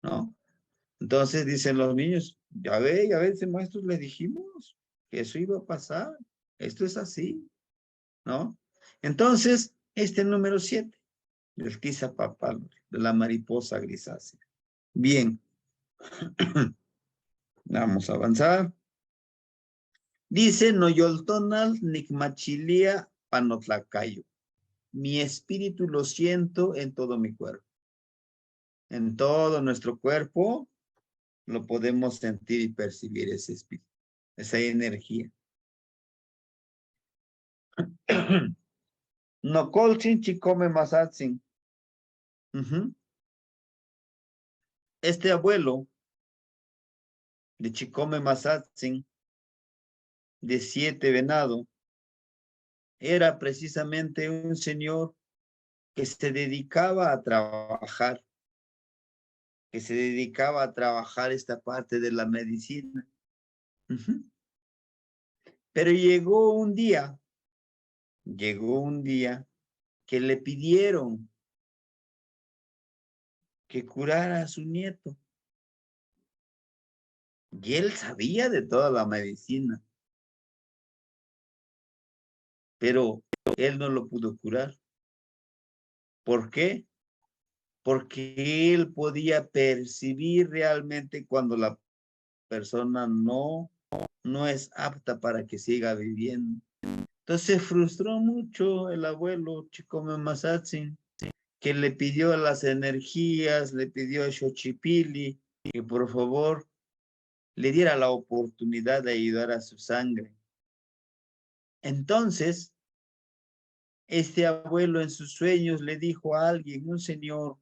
¿no? Entonces dicen los niños, ya ve, maestros, le dijimos que eso iba a pasar, esto es así, ¿no? Entonces, este número 7, del tiza papal, de la mariposa grisácea. Bien, vamos a avanzar. Dice, Noyoltonal Nicmachilia Panotlacayo. Mi espíritu lo siento en todo mi cuerpo. En todo nuestro cuerpo lo podemos sentir y percibir ese espíritu, esa energía. No colchin chicome masatsin. Este abuelo de Chicome Masatsin, de 7 venado, era precisamente un señor que se dedicaba a trabajar, esta parte de la medicina. Pero llegó un día que le pidieron que curara a su nieto. Y él sabía de toda la medicina, pero él no lo pudo curar. ¿Por qué? Porque él podía percibir realmente cuando la persona no es apta para que siga viviendo. Entonces se frustró mucho el abuelo Chicome Masatsin, que le pidió a las energías, le pidió a Xochipilli que por favor le diera la oportunidad de ayudar a su sangre. Entonces, este abuelo en sus sueños le dijo a alguien, un señor,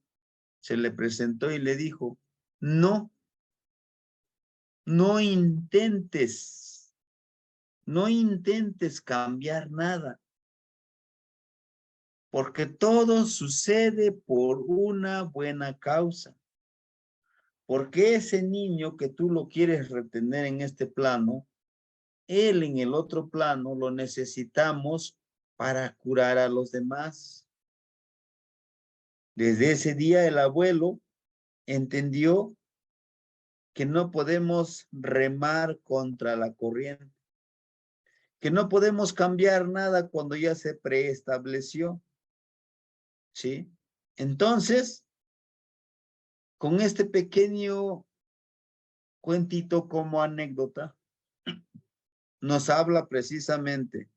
se le presentó y le dijo, no intentes cambiar nada, porque todo sucede por una buena causa. Porque ese niño que tú lo quieres retener en este plano, él en el otro plano lo necesitamos para curar a los demás. Desde ese día el abuelo entendió que no podemos remar contra la corriente, que no podemos cambiar nada cuando ya se preestableció, ¿sí? Entonces, con este pequeño cuentito como anécdota, nos habla precisamente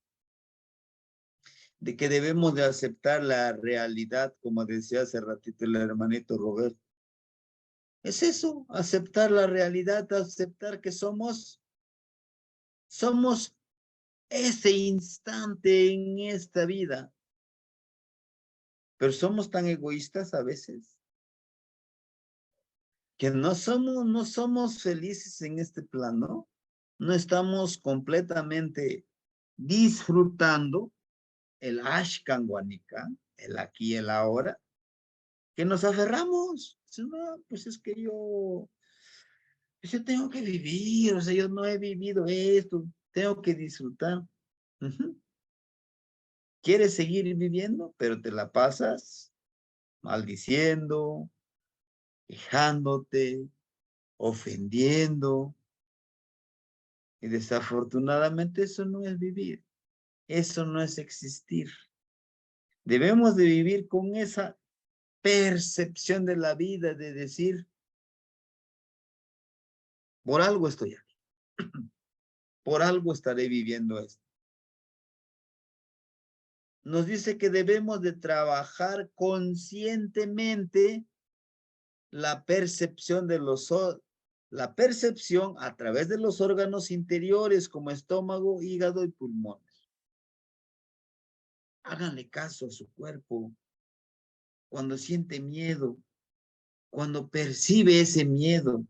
de que debemos de aceptar la realidad, como decía hace ratito el hermanito Roberto. Es eso, aceptar la realidad, aceptar que somos ese instante en esta vida. Pero somos tan egoístas a veces que no somos felices en este plano. No estamos completamente disfrutando el Ashkan Guanica, el aquí y el ahora, que nos aferramos. No, pues es que yo tengo que vivir, o sea, yo no he vivido esto, tengo que disfrutar. ¿Quieres seguir viviendo? Pero te la pasas maldiciendo, quejándote, ofendiendo. Y desafortunadamente eso no es vivir, eso no es existir. Debemos de vivir con esa percepción de la vida, de decir, por algo estoy aquí, por algo estaré viviendo esto. Nos dice que debemos de trabajar conscientemente la percepción la percepción a través de los órganos interiores como estómago, hígado y pulmones. Háganle caso a su cuerpo cuando siente miedo, cuando percibe ese miedo.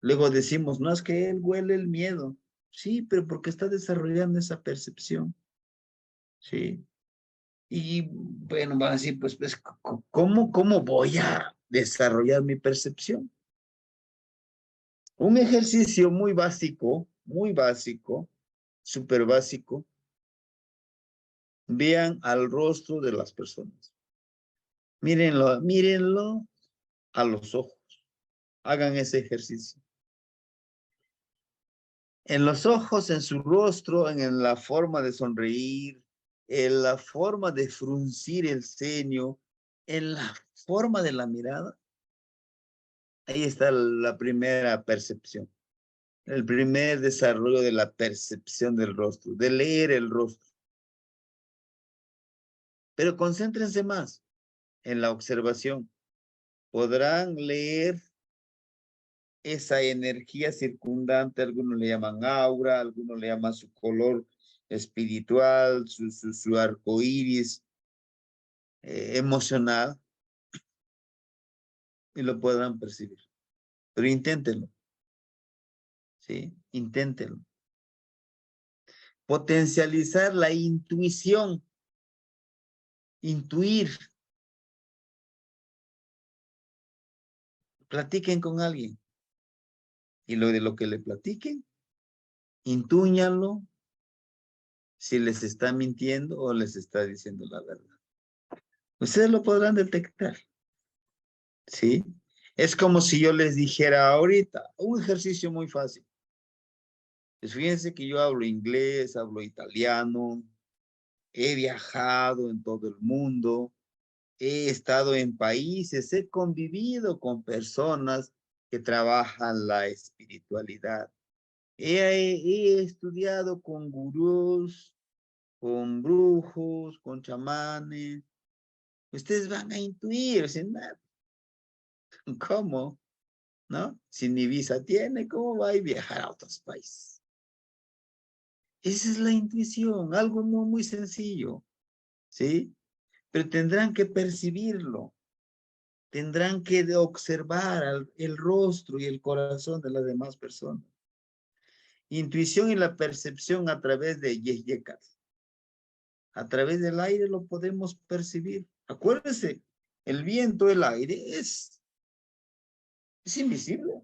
Luego decimos, no, es que él huele el miedo. Sí, pero porque está desarrollando esa percepción. Sí. Y bueno, van a decir, pues ¿cómo voy a desarrollar mi percepción? Un ejercicio muy básico, súper básico. Vean al rostro de las personas. Mírenlo a los ojos. Hagan ese ejercicio. En los ojos, en su rostro, en la forma de sonreír, en la forma de fruncir el ceño, en la forma de la mirada. Ahí está la primera percepción. El primer desarrollo de la percepción del rostro, de leer el rostro. Pero concéntrense más en la observación. Podrán leer esa energía circundante, algunos le llaman aura, algunos le llaman su color espiritual, su arco iris emocional, y lo podrán percibir. Pero inténtenlo, ¿sí? Inténtenlo. Potencializar la intuición, intuir. Platiquen con alguien y lo de lo que le platiquen, intúñanlo si les está mintiendo o les está diciendo la verdad. Ustedes lo podrán detectar, ¿sí? Es como si yo les dijera ahorita, un ejercicio muy fácil. Pues fíjense que yo hablo inglés, hablo italiano, he viajado en todo el mundo, he estado en países, he convivido con personas que trabajan la espiritualidad. He estudiado con gurús, con brujos, con chamanes. Ustedes van a intuir, sin nada. ¿Cómo? ¿No? Si ni visa tiene, ¿cómo va a viajar a otros países? Esa es la intuición, algo muy, muy sencillo, ¿sí? Pero tendrán que percibirlo, tendrán que observar el rostro y el corazón de las demás personas. Intuición y la percepción a través de yeyekas. A través del aire lo podemos percibir. Acuérdense, el viento, el aire es invisible,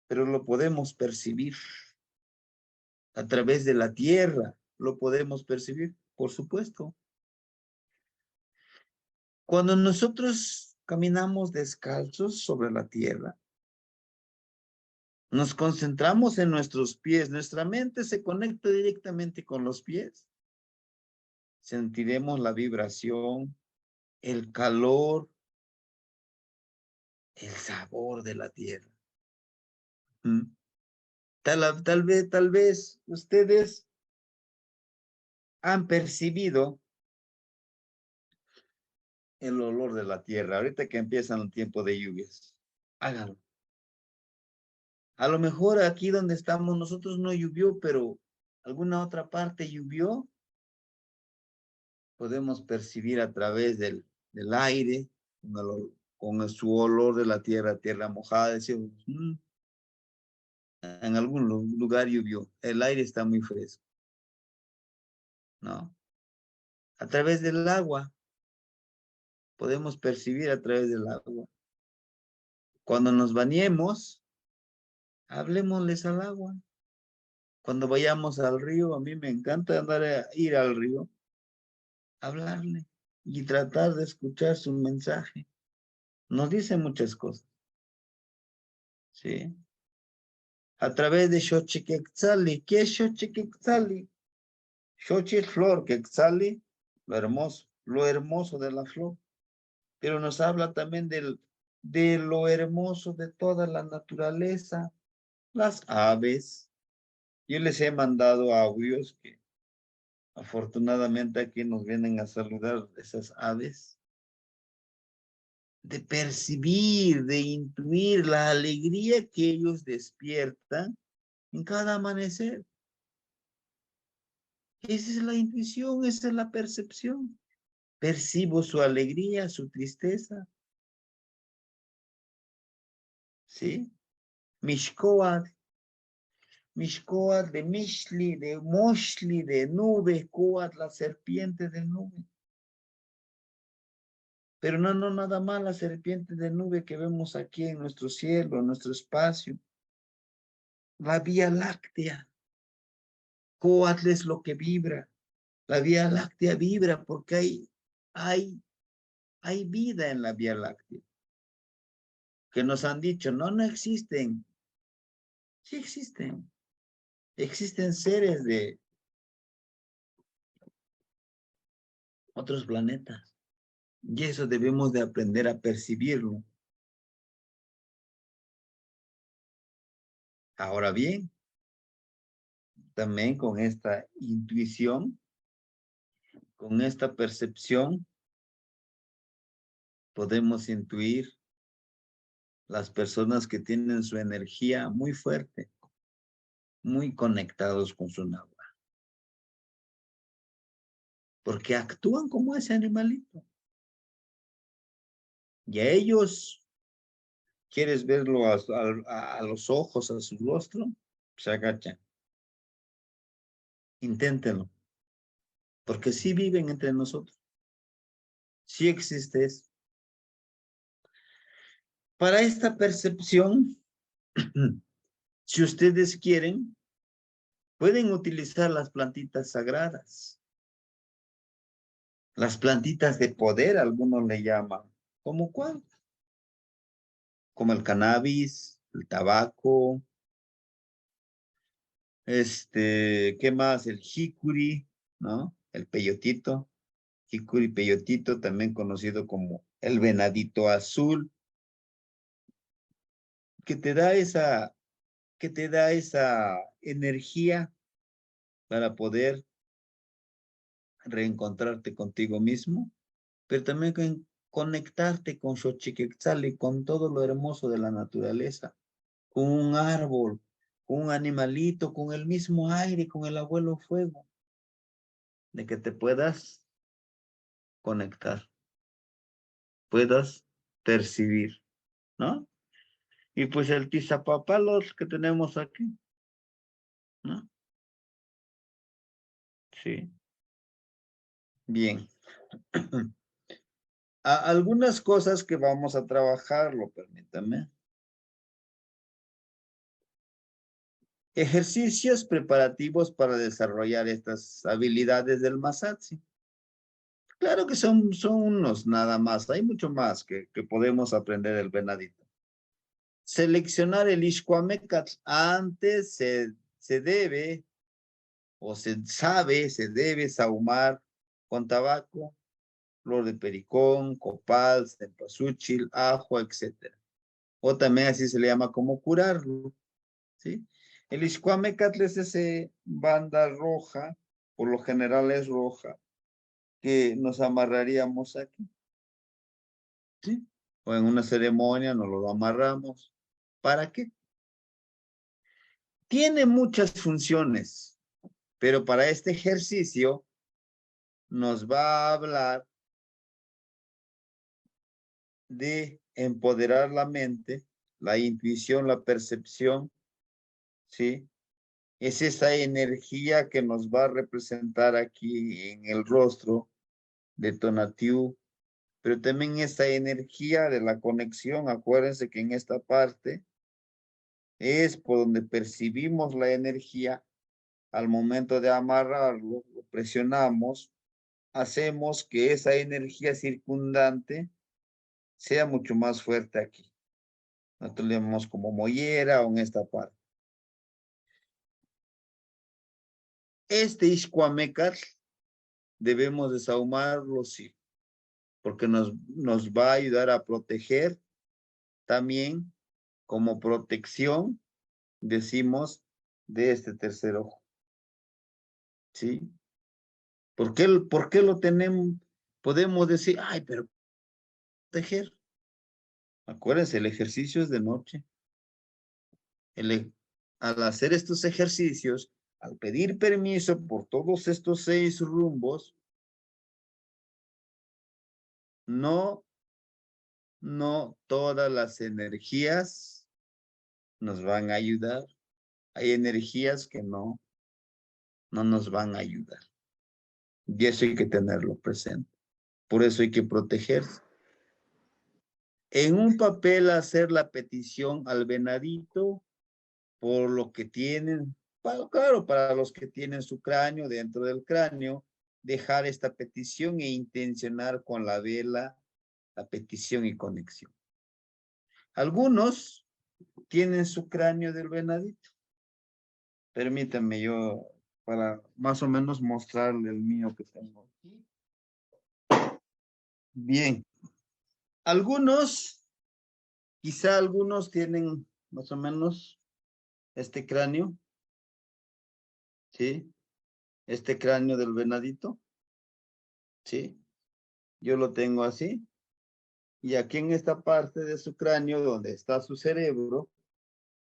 pero lo podemos percibir. A través de la tierra lo podemos percibir, por supuesto. Cuando nosotros caminamos descalzos sobre la tierra, nos concentramos en nuestros pies, nuestra mente se conecta directamente con los pies. Sentiremos la vibración, el calor, el sabor de la tierra. Tal vez ustedes han percibido el olor de la tierra. Ahorita que empiezan el tiempo de lluvias, háganlo. A lo mejor aquí donde estamos nosotros no llovió, pero alguna otra parte llovió. Podemos percibir a través del aire, con su olor de la tierra mojada. Decimos, en algún lugar llovió, el aire está muy fresco, ¿no? A través del agua, podemos percibir a través del agua. Cuando nos bañemos, hablemosles al agua. Cuando vayamos al río, a mí me encanta ir al río, hablarle y tratar de escuchar su mensaje. Nos dice muchas cosas, ¿sí? A través de Xochiquetzali. ¿Qué es Xochiquetzali? Xochi es flor, Quetzali, lo hermoso de la flor. Pero nos habla también de lo hermoso de toda la naturaleza, las aves. Yo les he mandado audios que afortunadamente aquí nos vienen a saludar esas aves. De percibir, de intuir la alegría que ellos despiertan en cada amanecer. Esa es la intuición, esa es la percepción. Percibo su alegría, su tristeza. ¿Sí? Mishkoat de Mishli, de Moshli, de nube, Koat, la serpiente de nube. Pero no nada más la serpiente de nube que vemos aquí en nuestro cielo, en nuestro espacio. La Vía Láctea. Koat es lo que vibra. La Vía Láctea vibra porque hay vida en la Vía Láctea. Que nos han dicho, no existen. Sí existen. Existen seres de otros planetas. Y eso debemos de aprender a percibirlo. Ahora bien, también con esta intuición, con esta percepción, podemos intuir las personas que tienen su energía muy fuerte, muy conectados con su náhuatl. Porque actúan como ese animalito. Y a ellos, ¿quieres verlo a los ojos, a su rostro? Se agachan. Inténtenlo. Porque sí viven entre nosotros. Sí existe eso. Para esta percepción, si ustedes quieren, pueden utilizar las plantitas sagradas. Las plantitas de poder, algunos le llaman. ¿Cómo cuál? Como el cannabis, el tabaco, ¿qué más? El jicuri, ¿no? El peyotito, jicuri peyotito, también conocido como el venadito azul, que te da esa energía para poder reencontrarte contigo mismo, pero también conectarte con Xochiquetzali, con todo lo hermoso de la naturaleza, con un árbol, con un animalito, con el mismo aire, con el abuelo fuego, de que te puedas conectar, puedas percibir, ¿no? Y pues el tizapapalos que tenemos aquí, ¿no? Sí. Bien. Algunas cosas que vamos a trabajarlo, permítame. Ejercicios preparativos para desarrollar estas habilidades del Masatsi. Claro que son unos nada más, hay mucho más que podemos aprender del venadito. Seleccionar el Ixcuamecatl. Antes se debe, o se debe sahumar con tabaco, flor de pericón, copal, cempasúchil, ajo, etc. O también así se le llama como curarlo, ¿sí? El Ixcuamecatl es ese banda roja, por lo general es roja, que nos amarraríamos aquí. ¿Sí? O en una ceremonia nos lo amarramos. ¿Para qué? Tiene muchas funciones, pero para este ejercicio nos va a hablar de empoderar la mente, la intuición, la percepción, ¿sí? Es esa energía que nos va a representar aquí en el rostro de Tonatiuh, pero también esa energía de la conexión. Acuérdense que en esta parte es por donde percibimos la energía. Al momento de amarrarlo, lo presionamos, hacemos que esa energía circundante sea mucho más fuerte aquí. Nosotros le llamamos como mollera o en esta parte. Este Ixcuamecatl debemos desahumarlo, sí, porque nos va a ayudar a proteger también como protección, decimos, de este tercer ojo. ¿Sí? ¿Por qué lo tenemos? Podemos decir, ay, pero proteger. Acuérdense, el ejercicio es de noche. Al hacer estos ejercicios, al pedir permiso por todos estos 6 rumbos, no todas las energías nos van a ayudar. Hay energías que no nos van a ayudar. Y eso hay que tenerlo presente. Por eso hay que protegerse. En un papel hacer la petición al venadito por lo que tienen, claro, para los que tienen su cráneo, dentro del cráneo, dejar esta petición e intencionar con la vela la petición y conexión. Algunos tienen su cráneo del venadito. Permítanme yo para más o menos mostrarle el mío que tengo aquí. Bien. Quizá algunos tienen más o menos este cráneo. ¿Sí? Este cráneo del venadito. ¿Sí? Yo lo tengo así. Y aquí en esta parte de su cráneo, donde está su cerebro,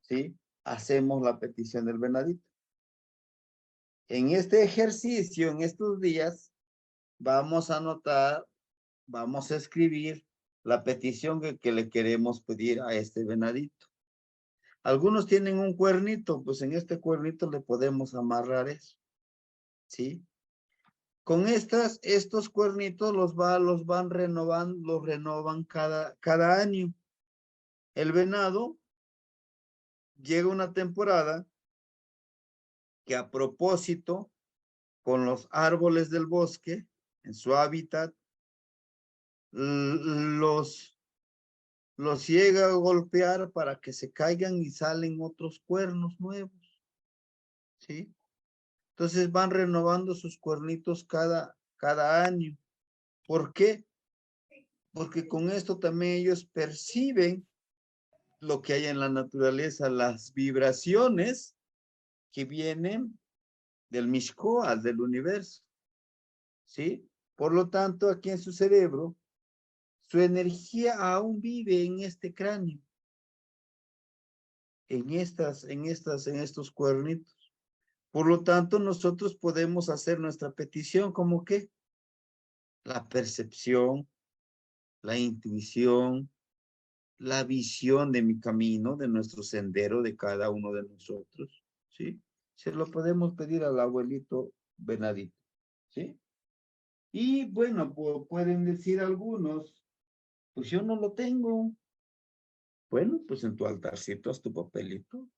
¿sí? Hacemos la petición del venadito. En este ejercicio, en estos días, vamos a anotar, vamos a escribir la petición que le queremos pedir a este venadito. Algunos tienen un cuernito, pues en este cuernito le podemos amarrar eso, ¿sí? Con estos cuernitos los van renovando, los renovan cada año. El venado llega una temporada que a propósito, con los árboles del bosque, en su hábitat, los llega a golpear para que se caigan y salen otros cuernos nuevos, ¿sí? Entonces van renovando sus cuernitos cada año. ¿Por qué? Porque con esto también ellos perciben lo que hay en la naturaleza, las vibraciones que vienen del Mishkoah, del universo, ¿sí? Por lo tanto, aquí en su cerebro, su energía aún vive en este cráneo, en estos cuernitos. Por lo tanto, nosotros podemos hacer nuestra petición como que la percepción, la intuición, la visión de mi camino, de nuestro sendero, de cada uno de nosotros, ¿sí? Se lo podemos pedir al abuelito venadito, ¿sí? Y bueno, pueden decir algunos, pues yo no lo tengo. Bueno, pues en tu altarcito haz tu papelito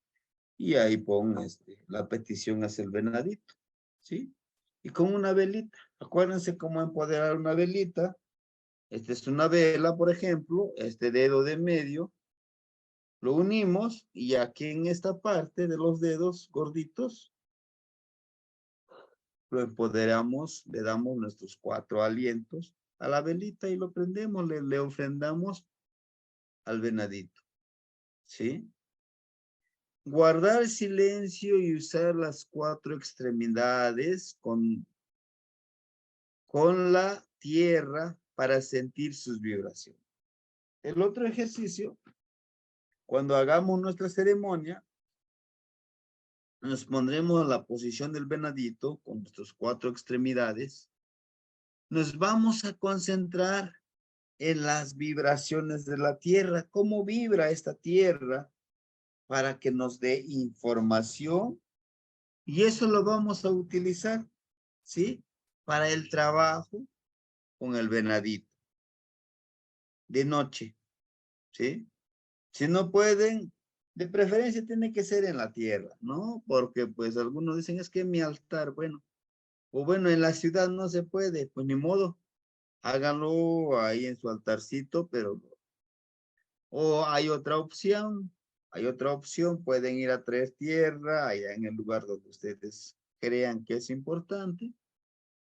y ahí pon la petición hacia el venadito, ¿sí? Y con una velita. Acuérdense cómo empoderar una velita. Esta es una vela, por ejemplo, este dedo de medio, lo unimos y aquí en esta parte de los dedos gorditos, lo empoderamos, le damos nuestros 4 alientos a la velita y lo prendemos, le ofrendamos al venadito, ¿sí? guardar silencio y usar las 4 extremidades con la tierra para sentir sus vibraciones. El otro ejercicio, cuando hagamos nuestra ceremonia, nos pondremos en la posición del venadito con nuestras 4 extremidades. Nos vamos a concentrar en las vibraciones de la tierra. ¿Cómo vibra esta tierra? Para que nos dé información. Y eso lo vamos a utilizar, ¿sí? Para el trabajo con el venadito. De noche, ¿sí? Si no pueden, de preferencia tiene que ser en la tierra, ¿no? Porque pues algunos dicen, es que mi altar, bueno, o bueno, en la ciudad no se puede, pues ni modo, háganlo ahí en su altarcito, pero, o hay otra opción, pueden ir a Tres Tierras, allá en el lugar donde ustedes crean que es importante,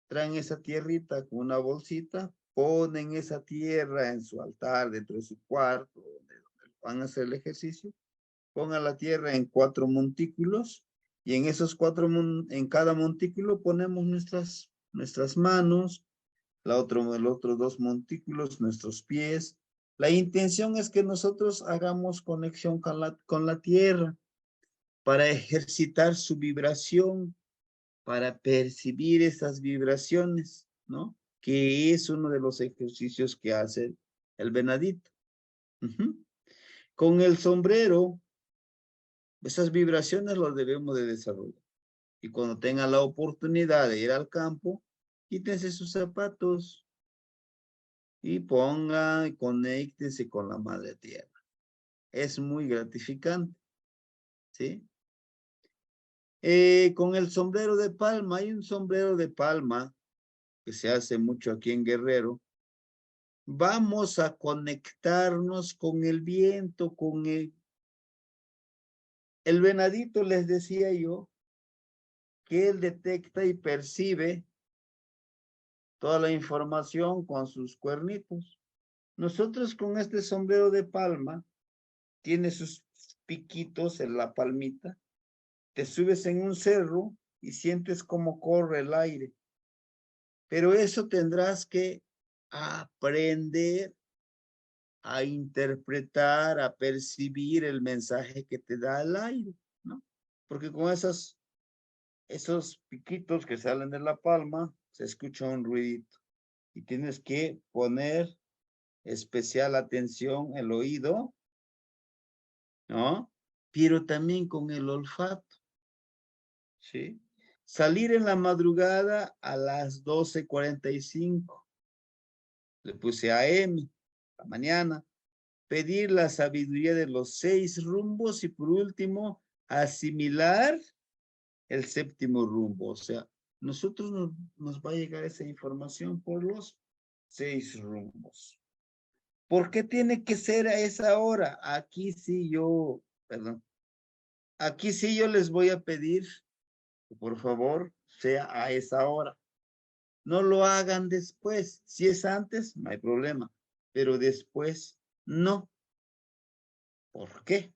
traen esa tierrita con una bolsita, ponen esa tierra en su altar, dentro de su cuarto, donde van a hacer el ejercicio, pongan la tierra en 4 montículos, y en esos 4, en cada montículo ponemos nuestras manos, los otros 2 montículos, nuestros pies. La intención es que nosotros hagamos conexión con la tierra para ejercitar su vibración, para percibir esas vibraciones, ¿no? Que es uno de los ejercicios que hace el venadito. Con el sombrero, esas vibraciones las debemos de desarrollar. Y cuando tengan la oportunidad de ir al campo, quítense sus zapatos y pongan y conéctense con la madre tierra. Es muy gratificante, ¿sí? Con el sombrero de palma, hay un sombrero de palma que se hace mucho aquí en Guerrero. Vamos a conectarnos con el viento, con el venadito, les decía yo, que él detecta y percibe toda la información con sus cuernitos. Nosotros con este sombrero de palma, tiene sus piquitos en la palmita, te subes en un cerro y sientes cómo corre el aire. Pero eso tendrás que aprender a interpretar, a percibir el mensaje que te da el aire, ¿no? Porque con esos piquitos que salen de la palma, se escucha un ruidito. Y tienes que poner especial atención el oído, ¿no? Pero también con el olfato, ¿sí? Salir en la madrugada a las 12:45. Le puse AM, la mañana. Pedir la sabiduría de los 6 rumbos y por último, asimilar el 7º rumbo. O sea, nosotros nos va a llegar esa información por los 6 rumbos. ¿Por qué tiene que ser a esa hora? Aquí sí yo les voy a pedir que por favor sea a esa hora. No lo hagan después. Si es antes, no hay problema. Pero después, no. ¿Por qué?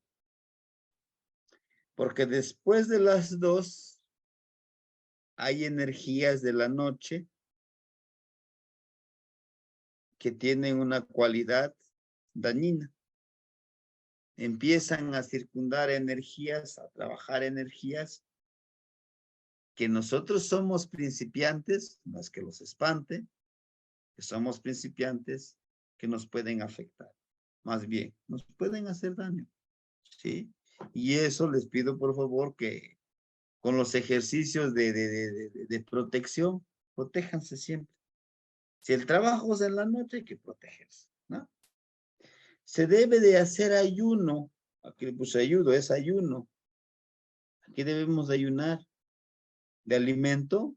Porque después de las 2 hay energías de la noche que tienen una cualidad dañina. Empiezan a circundar energías, a trabajar energías que nosotros somos principiantes, no es que los espante, que somos principiantes, que nos pueden afectar. Más bien, nos pueden hacer daño, ¿sí? Y eso les pido por favor que con los ejercicios de protección, protéjanse siempre. Si el trabajo es en la noche, hay que protegerse, ¿no? Se debe de hacer ayuno. Aquí le puse ayuno, es ayuno. Aquí debemos de ayunar de alimento,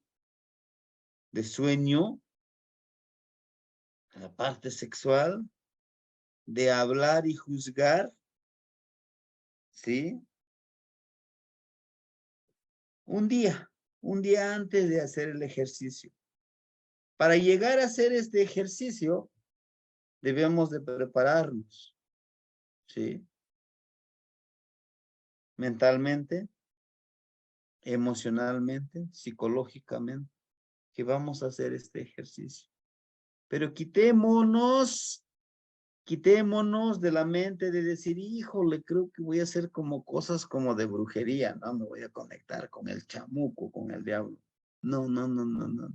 de sueño, de la parte sexual, de hablar y juzgar, ¿sí? Un día antes de hacer el ejercicio. Para llegar a hacer este ejercicio, debemos de prepararnos, ¿sí? mentalmente, emocionalmente, psicológicamente, que vamos a hacer este ejercicio. Pero quitémonos de la mente de decir, híjole, creo que voy a hacer como cosas como de brujería, no me voy a conectar con el chamuco, con el diablo. No, no, no, no, no.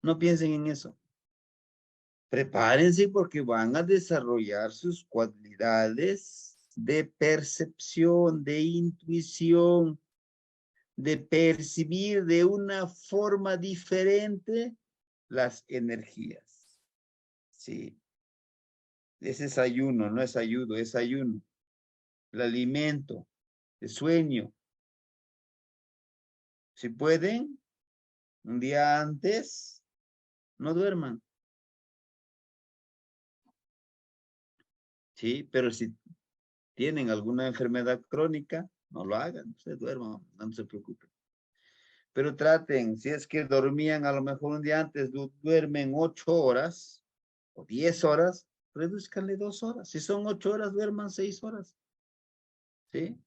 No piensen en eso. Prepárense porque van a desarrollar sus cualidades de percepción, de intuición, de percibir de una forma diferente las energías. Sí. Ese es ayuno, no es ayuno, es ayuno. El alimento, el sueño. Si pueden, un día antes, no duerman. Sí, pero si tienen alguna enfermedad crónica, no lo hagan, se duerman, no se preocupen. Pero traten, si es que dormían a lo mejor un día antes, duermen 8 horas o 10 horas, reduzcanle 2 horas. Si son 8 horas, duerman 6 horas. ¿Sí?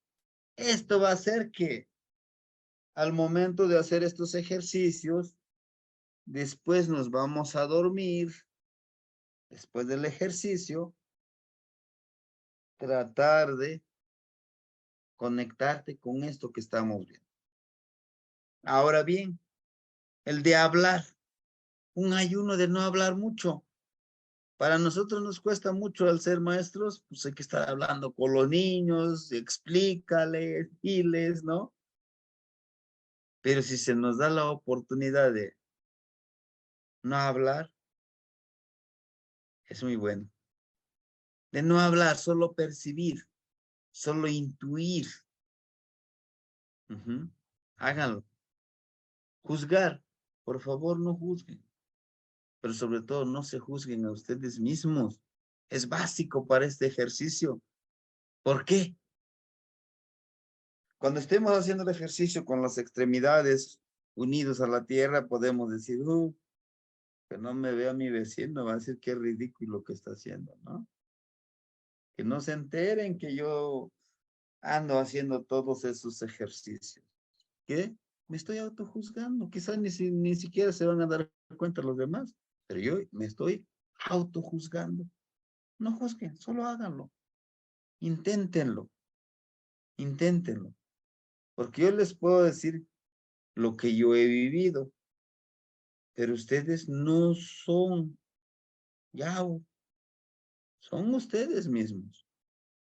Esto va a hacer que al momento de hacer estos ejercicios, después nos vamos a dormir, después del ejercicio, tratar de conectarte con esto que estamos viendo. Ahora bien, el de hablar, un ayuno de no hablar mucho. Para nosotros nos cuesta mucho al ser maestros, pues hay que estar hablando con los niños, explícales, diles, ¿no? Pero si se nos da la oportunidad de no hablar, es muy bueno. De no hablar, solo percibir, solo intuir. Háganlo. Juzgar, por favor, no juzguen. Pero sobre todo, no se juzguen a ustedes mismos. Es básico para este ejercicio. ¿Por qué? Cuando estemos haciendo el ejercicio con las extremidades unidos a la tierra, podemos decir, que no me vea mi vecino, va a decir qué ridículo que está haciendo, ¿no? Que no se enteren que yo ando haciendo todos esos ejercicios. ¿Qué? Me estoy autojuzgando. Quizás ni siquiera se van a dar cuenta los demás, pero yo me estoy autojuzgando. No juzguen, solo háganlo. Inténtenlo. Inténtenlo. Porque yo les puedo decir lo que yo he vivido, pero ustedes no son Yahweh, son ustedes mismos.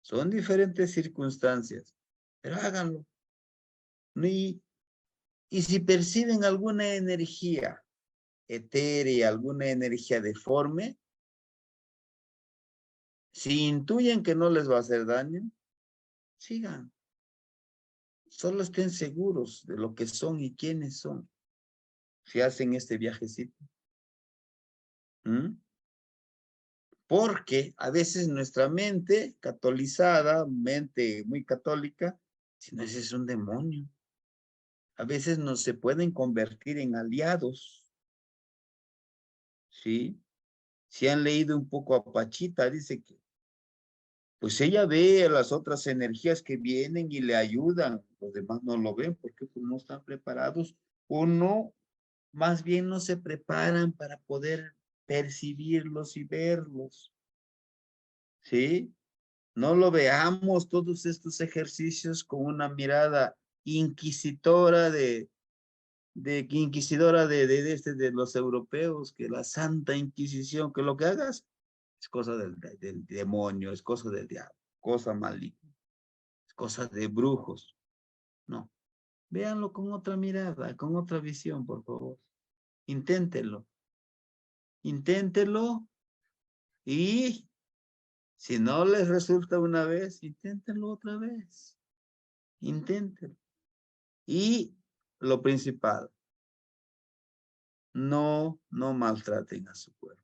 Son diferentes circunstancias, pero háganlo. Y si perciben alguna energía etérea, alguna energía deforme, si intuyen que no les va a hacer daño, sigan. Solo estén seguros de lo que son y quiénes son. Si hacen este viajecito. Porque a veces nuestra mente catolizada, mente muy católica, si no, ese es un demonio. A veces no se pueden convertir en aliados. ¿Sí? Si han leído un poco a Pachita, dice que pues ella ve a las otras energías que vienen y le ayudan. Los demás no lo ven porque pues, no están preparados o no, más bien no se preparan para poder percibirlos y verlos. ¿Sí? No lo veamos todos estos ejercicios con una mirada inquisitora de los europeos, que la Santa Inquisición, que lo que hagas es cosa del demonio, es cosa del diablo, cosa maligna, es cosa de brujos. No, véanlo con otra mirada, con otra visión, por favor. Inténtenlo. Inténtenlo y si no les resulta una vez, inténtenlo otra vez. Inténtenlo. Y lo principal, no maltraten a su cuerpo.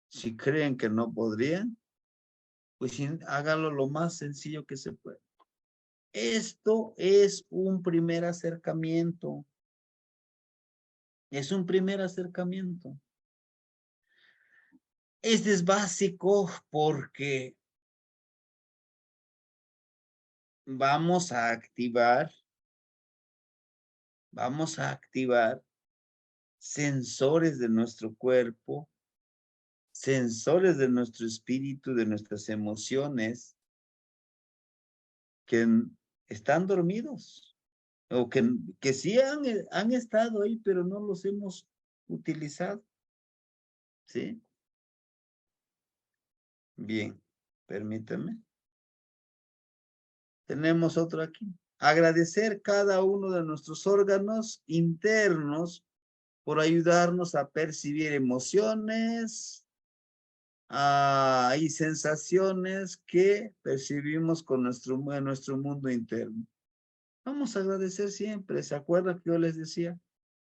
Si creen que no podrían, pues háganlo lo más sencillo que se pueda. Esto es un primer acercamiento. Es un primer acercamiento. Este es básico porque vamos a activar sensores de nuestro cuerpo, sensores de nuestro espíritu, de nuestras emociones, que están dormidos, o que sí han estado ahí, pero no los hemos utilizado. ¿Sí? Bien, permítame. Tenemos otro aquí. Agradecer cada uno de nuestros órganos internos por ayudarnos a percibir emociones y sensaciones que percibimos con en nuestro mundo interno. Vamos a agradecer siempre. ¿Se acuerdan que yo les decía?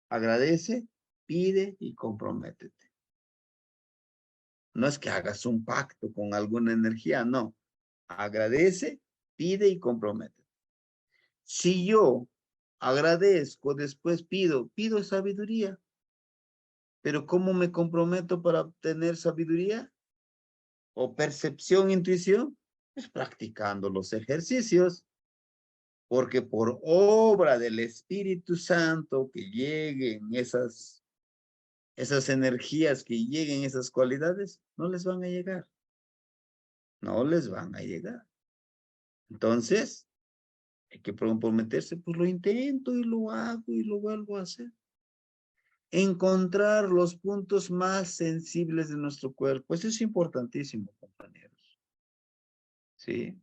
Agradece, pide y comprométete. No es que hagas un pacto con alguna energía, no. Agradece, pide y comprométete. Si yo agradezco, después pido sabiduría. Pero ¿cómo me comprometo para obtener sabiduría? ¿O percepción, intuición? Pues practicando los ejercicios. Porque por obra del Espíritu Santo que lleguen esas energías, que lleguen esas cualidades, no les van a llegar. No les van a llegar. Entonces, hay que comprometerse, pues lo intento y lo hago y lo vuelvo a hacer. Encontrar los puntos más sensibles de nuestro cuerpo. Eso es importantísimo, compañeros. ¿Sí?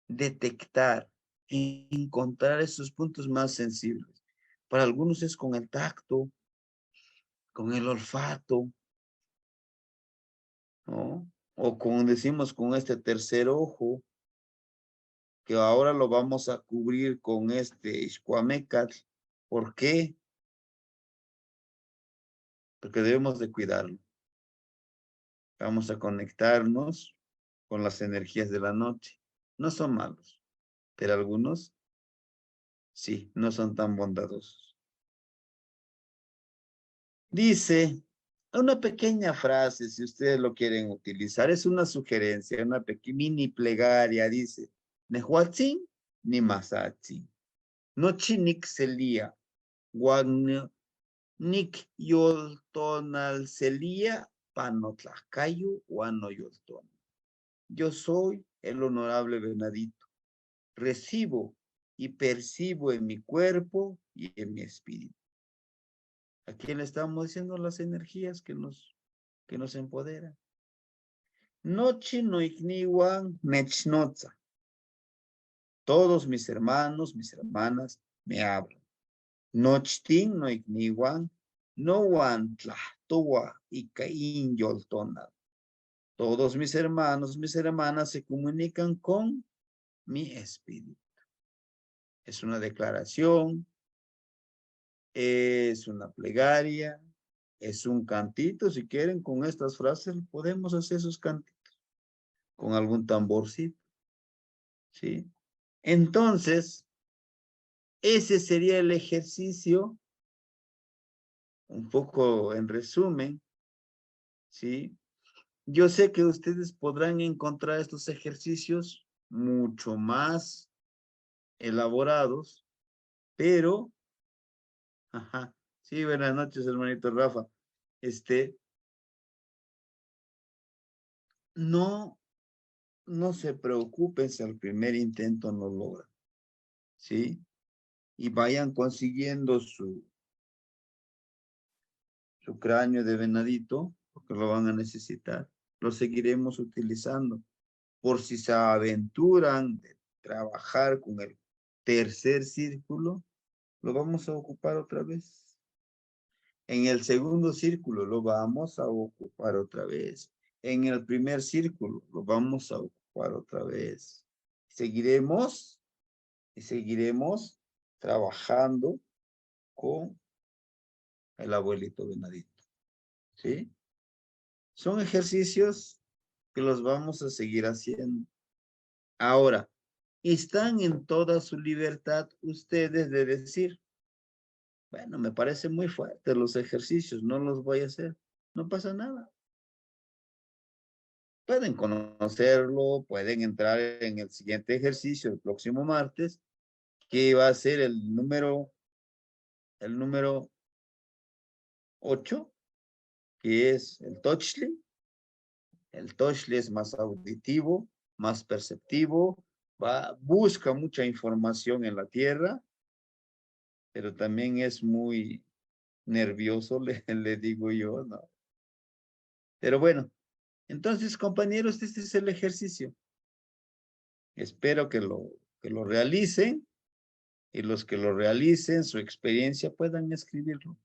Detectar, encontrar esos puntos más sensibles. Para algunos es con el tacto, con el olfato, ¿no? O como decimos, con este tercer ojo, que ahora lo vamos a cubrir con este Ixcuamecatl. ¿Por qué? Porque debemos de cuidarlo. Vamos a conectarnos con las energías de la noche. No son malos, pero algunos sí, no son tan bondadosos. Dice, una pequeña frase, si ustedes lo quieren utilizar, es una sugerencia, una mini plegaria, dice, Nehuatzin ni Masatzin, no chinik selia, nik yoltonal selia, panotlacayo, guano yolton. Yo soy el honorable Venadito. Recibo y percibo en mi cuerpo y en mi espíritu. ¿A quién le estamos diciendo las energías que nos empoderan? Nochi no igniwan nechnotza. Todos mis hermanos, mis hermanas me hablan. Nochtin no igniwan no wan tlahtoa y caín yoltona. Todos mis hermanos, mis hermanas se comunican con mi espíritu. Es una declaración, es una plegaria, es un cantito. Si quieren, con estas frases podemos hacer esos cantitos con algún tamborcito. ¿Sí? Entonces, ese sería el ejercicio, un poco en resumen. ¿Sí? Yo sé que ustedes podrán encontrar estos ejercicios mucho más elaborados, pero, ajá, sí, buenas noches, hermanito Rafa. No se preocupen si al primer intento no logran, ¿sí? Y vayan consiguiendo su cráneo de venadito, porque lo van a necesitar. Lo seguiremos utilizando. Por si se aventuran de trabajar con el tercer círculo, lo vamos a ocupar otra vez. En el segundo círculo lo vamos a ocupar otra vez. En el primer círculo lo vamos a ocupar otra vez. Seguiremos trabajando con el abuelito Venadito. ¿Sí? Son ejercicios que los vamos a seguir haciendo. Ahora, están en toda su libertad ustedes de decir, bueno, me parece muy fuerte los ejercicios, no los voy a hacer. No pasa nada. pueden conocerlo, pueden entrar en el siguiente ejercicio el próximo martes, que va a ser el número 8, que es el Touchly. El Touchly es más auditivo, más perceptivo, busca mucha información en la tierra, pero también es muy nervioso, le digo yo, ¿no? Pero bueno, entonces, compañeros, este es el ejercicio. Espero que lo realicen, y los que lo realicen, su experiencia, puedan escribirlo.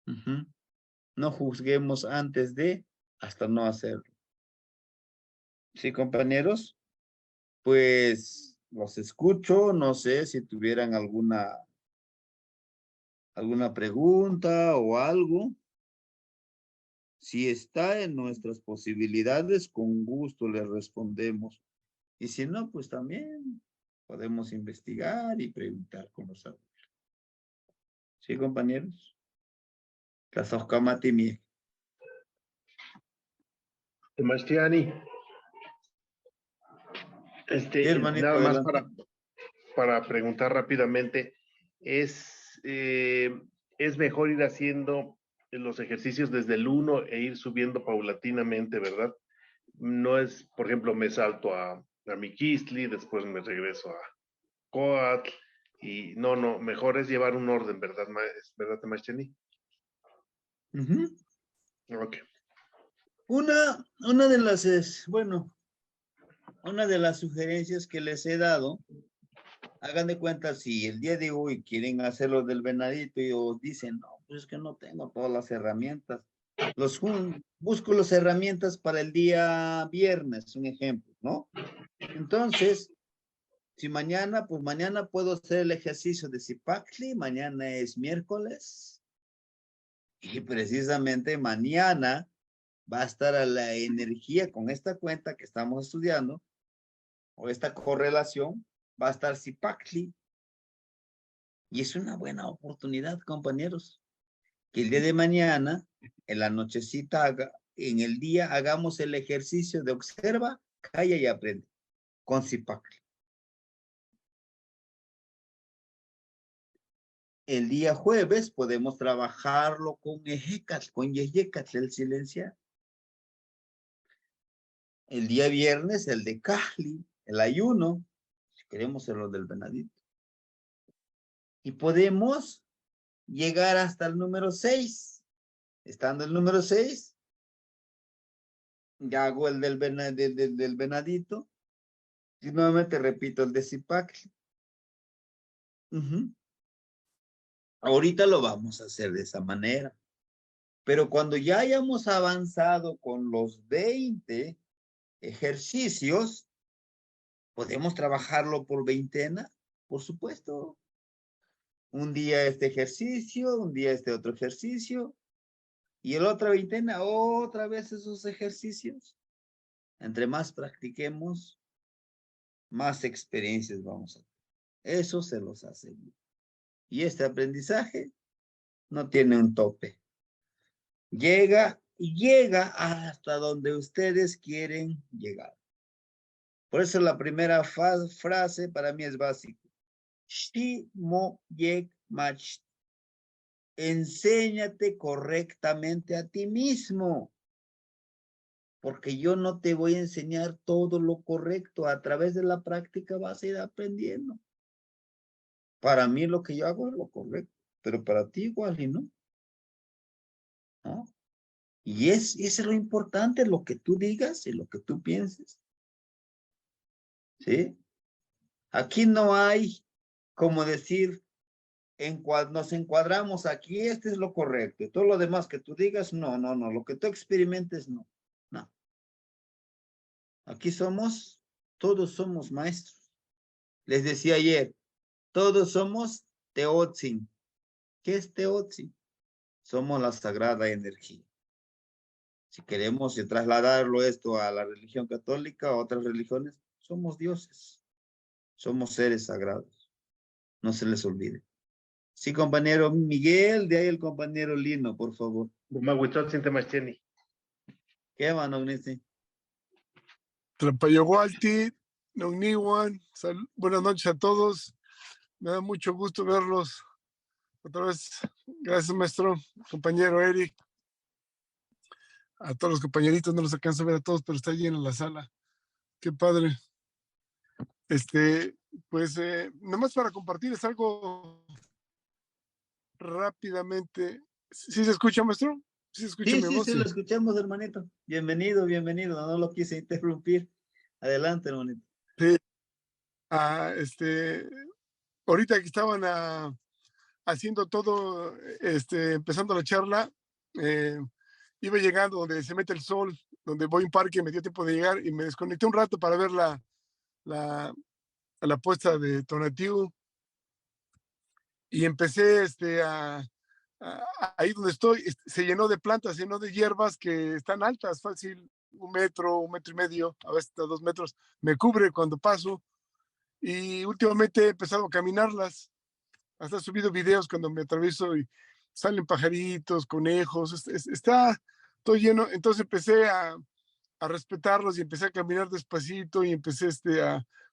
Ujú. No juzguemos antes de, hasta no hacerlo. ¿Sí, compañeros? Pues los escucho, no sé si tuvieran alguna pregunta o algo. Si está en nuestras posibilidades, con gusto les respondemos. Y si no, pues también podemos investigar y preguntar con los adultos. ¿Sí, compañeros? Tlazohkamati. Sebastiani, Sí, hermanito, nada más adelante. para preguntar rápidamente, ¿es mejor ir haciendo los ejercicios desde el 1 e ir subiendo paulatinamente, verdad? No es, por ejemplo, me salto a Miquistli, después me regreso a Coatl, y no, mejor es llevar un orden, ¿verdad, Temacheni? Ujú. Ok. Una de las, una de las sugerencias que les he dado, hagan de cuenta, si el día de hoy quieren hacerlo del venadito y os dicen, no, pues es que no tengo todas las herramientas, busco las herramientas para el día viernes, un ejemplo, ¿no? Entonces, si mañana, pues mañana puedo hacer el ejercicio de Zipacli, mañana es miércoles, y precisamente mañana va a estar a la energía con esta cuenta que estamos estudiando, o esta correlación, va a estar Zipacli. Y es una buena oportunidad, compañeros, que el día de mañana, en la nochecita, en el día, hagamos el ejercicio de observa, calla y aprende con Zipacli. El día jueves podemos trabajarlo con Ejecatl, con Yeyecatl, el silenciar. El día viernes, el de Cajli, el ayuno, si queremos hacerlo del venadito. Y podemos llegar hasta el número 6. Estando el número 6, ya hago el del venadito. Y nuevamente repito el de Zipacli. Ahorita lo vamos a hacer de esa manera. Pero cuando ya hayamos avanzado con los 20 ejercicios, podemos trabajarlo por veintena, por supuesto. Un día este ejercicio, un día este otro ejercicio, y el otra veintena, otra vez esos ejercicios. Entre más practiquemos, más experiencias vamos a tener. Eso se los aseguro. Y este aprendizaje no tiene un tope. Llega hasta donde ustedes quieren llegar. Por eso la primera frase para mí es básica. Shimo yek mach. Enséñate correctamente a ti mismo. Porque yo no te voy a enseñar todo lo correcto. A través de la práctica vas a ir aprendiendo. Para mí lo que yo hago es lo correcto. Pero para ti igual y no. ¿No? Y es lo importante, lo que tú digas y lo que tú pienses. ¿Sí? Aquí no hay, como decir, nos encuadramos aquí, este es lo correcto. Y todo lo demás que tú digas, no. Lo que tú experimentes, no. Aquí todos somos maestros. Les decía ayer, todos somos Teotzin. ¿Qué es Teotzin? Somos la sagrada energía. Si queremos trasladarlo esto a la religión católica, a otras religiones, somos dioses. Somos seres sagrados. No se les olvide. Sí, compañero Miguel, de ahí el compañero Lino, por favor. Bumahuitzot, Temacheni. ¿Qué, mano, Gnisi? Tlapayogualti, Nogniwan, buenas noches a todos. Me da mucho gusto verlos otra vez. Gracias, maestro, compañero Eric. A todos los compañeritos, no los alcanzo a ver a todos, pero está llena la sala. Qué padre. Pues, nomás para compartirles algo rápidamente. ¿Sí se escucha, maestro? ¿Sí se escucha Sí, mi sí, voz? sí, lo escuchamos, hermanito. Bienvenido, bienvenido. No lo quise interrumpir. Adelante, hermanito. Sí. Ahorita que estaban haciendo todo, empezando la charla, iba llegando donde se mete el sol, donde voy a un parque, me dio tiempo de llegar y me desconecté un rato para ver la puesta de Tonatiuh y empecé ahí donde estoy, se llenó de plantas, se llenó de hierbas que están altas, fácil, 1 metro, 1,5 metros, a veces hasta 2 metros, me cubre cuando paso y últimamente he empezado a caminarlas, hasta he subido videos cuando me atravieso y salen pajaritos, conejos, está todo lleno, entonces empecé a respetarlos y empecé a caminar despacito y empecé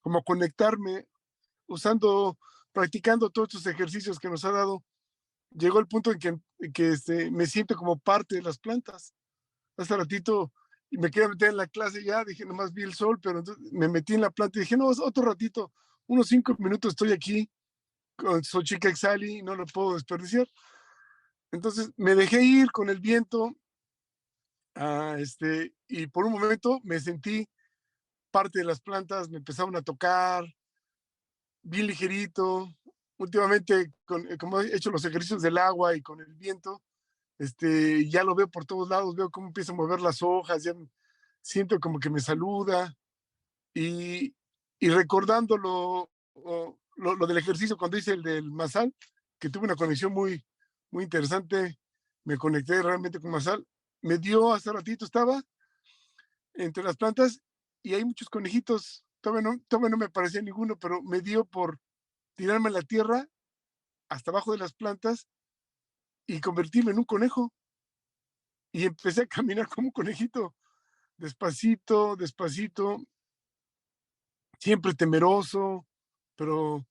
como a conectarme practicando todos estos ejercicios que nos ha dado. Llegó el punto en que me siento como parte de las plantas. Hace ratito y me quería meter en la clase ya, dije, nomás vi el sol, pero entonces me metí en la planta y dije, no, otro ratito, unos 5 minutos estoy aquí con Xochicaxtli y no lo puedo desperdiciar. Entonces me dejé ir con el viento y por un momento me sentí parte de las plantas, me empezaron a tocar, bien ligerito. Últimamente, como he hecho los ejercicios del agua y con el viento, ya lo veo por todos lados, veo cómo empieza a mover las hojas, ya siento como que me saluda y, y recordando lo del ejercicio cuando hice el del Masal, que tuve una conexión muy, muy interesante, me conecté realmente con Masal, me dio hace ratito, estaba entre las plantas y hay muchos conejitos, todavía no me parecía ninguno, pero me dio por tirarme a la tierra hasta abajo de las plantas y convertirme en un conejo. Y empecé a caminar como un conejito, despacito, despacito, siempre temeroso, pero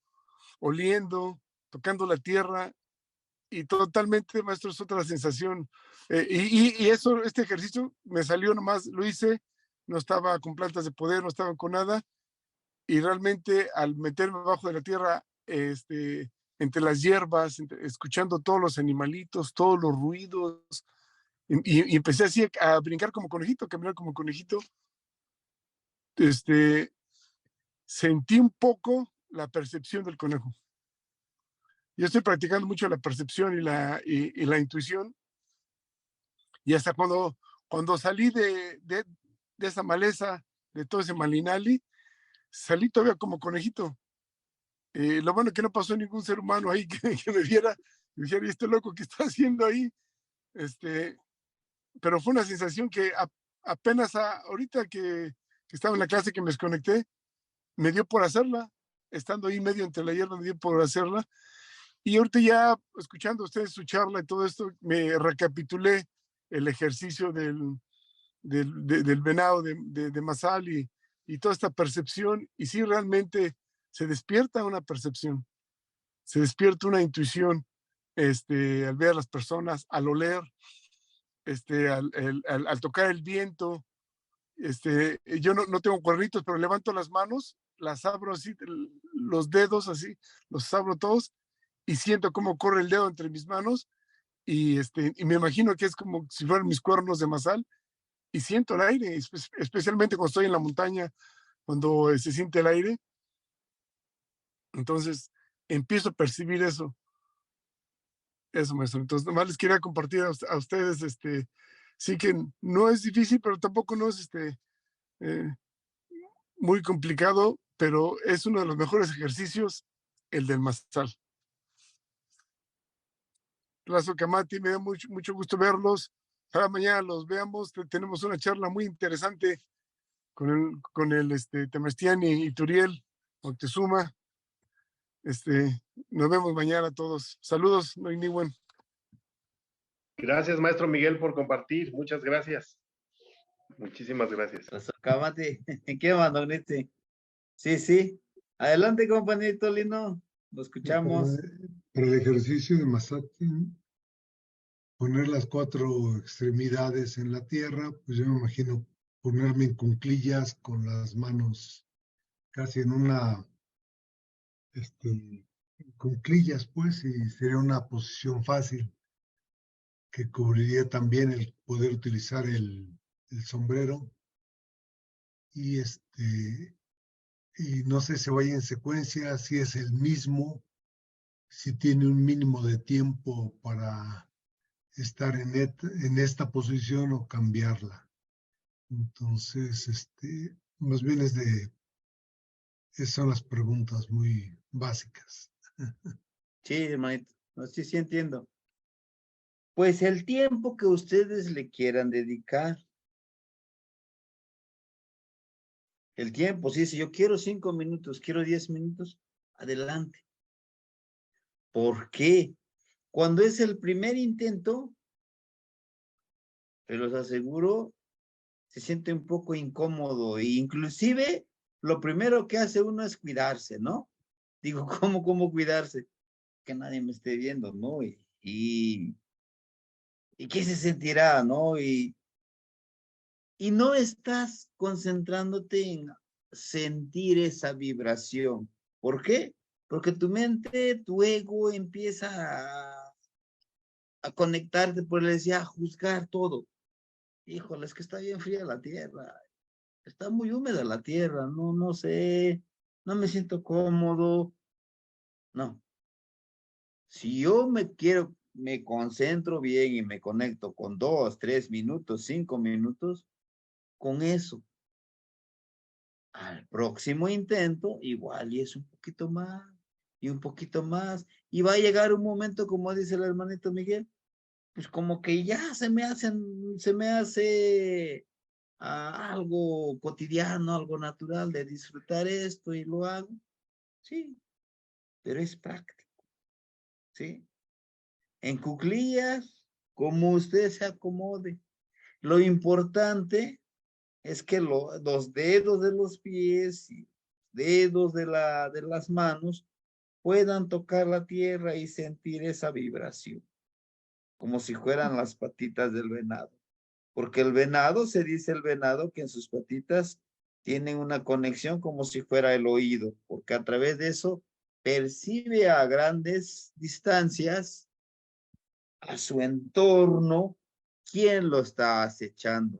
oliendo, tocando la tierra y totalmente, maestro, es otra sensación. Este ejercicio me salió nomás, lo hice, no estaba con plantas de poder, no estaba con nada, y realmente al meterme abajo de la tierra, entre las hierbas, escuchando todos los animalitos, todos los ruidos, y empecé así a brincar como conejito, a caminar como conejito, sentí un poco la percepción del conejo. Yo estoy practicando mucho la percepción y la intuición, y hasta cuando salí de esa maleza, de todo ese malinali, salí todavía como conejito. Lo bueno es que no pasó ningún ser humano ahí que me viera y dijera, ¿y este loco qué está haciendo ahí? Pero fue una sensación que apenas ahorita que estaba en la clase que me desconecté, me dio por hacerla, estando ahí medio entre la hierba, me dio por hacerla. Y ahorita ya, escuchando a ustedes su charla y todo esto, me recapitulé el ejercicio del venado de Masal y toda esta percepción. Y sí, realmente se despierta una percepción, se despierta una intuición al ver a las personas, al oler, al tocar el viento. Yo no tengo cuernitos, pero levanto las manos, las abro así, los dedos así, los abro todos y siento cómo corre el dedo entre mis manos y me imagino que es como si fueran mis cuernos de Masal y siento el aire, especialmente cuando estoy en la montaña, cuando se siente el aire. Entonces empiezo a percibir eso, maestro. Entonces, nomás les quería compartir a ustedes, sí que no es difícil, pero tampoco no es muy complicado, pero es uno de los mejores ejercicios, el del Masal. Plazo Camati, me da mucho gusto verlos. Cada mañana los veamos. Tenemos una charla muy interesante con el Temestiani y Turiel Moctezuma. Nos vemos mañana todos. Saludos, Gracias, maestro Miguel, por compartir. Muchas gracias. Muchísimas gracias. Acábate. ¿Qué más, don Nete? Sí, sí. Adelante, compañerito Lino. Lo escuchamos. Para el ejercicio de Masaki, poner las 4 extremidades en la tierra, pues yo me imagino ponerme en cuclillas con las manos casi en una, cuclillas, pues, y sería una posición fácil que cubriría también el poder utilizar el sombrero. Y y no sé si vaya en secuencia, si es el mismo, si tiene un mínimo de tiempo para estar en esta posición o cambiarla. Entonces, más bien esas son las preguntas muy básicas. Sí, hermanito. No, sí, sí entiendo. Pues el tiempo que ustedes le quieran dedicar. El tiempo, sí, si yo quiero 5 minutos, quiero 10 minutos, adelante. ¿Por qué? Cuando es el primer intento, se los aseguro, se siente un poco incómodo e inclusive lo primero que hace uno es cuidarse, ¿no? Digo, ¿cómo cuidarse? Que nadie me esté viendo, ¿no? ¿Y qué se sentirá, no? Y no estás concentrándote en sentir esa vibración. ¿Por qué? Porque tu mente, tu ego empieza a conectarte, pues le decía, a juzgar todo. Híjole, es que está bien fría la tierra, está muy húmeda la tierra, no sé, no me siento cómodo. No, si yo me concentro bien y me conecto con 2, 3 minutos, 5 minutos, con eso, al próximo intento, igual y es un poquito más, y un poquito más, y va a llegar un momento, como dice el hermanito Miguel, pues como que ya se me hace algo cotidiano, algo natural de disfrutar esto y lo hago, sí, pero es práctico, ¿sí? En cuclillas, como usted se acomode. Lo importante es que los dedos de los pies y dedos de las manos puedan tocar la tierra y sentir esa vibración, como si fueran las patitas del venado. Porque el venado, se dice el venado que en sus patitas tienen una conexión como si fuera el oído, porque a través de eso percibe a grandes distancias a su entorno quién lo está acechando.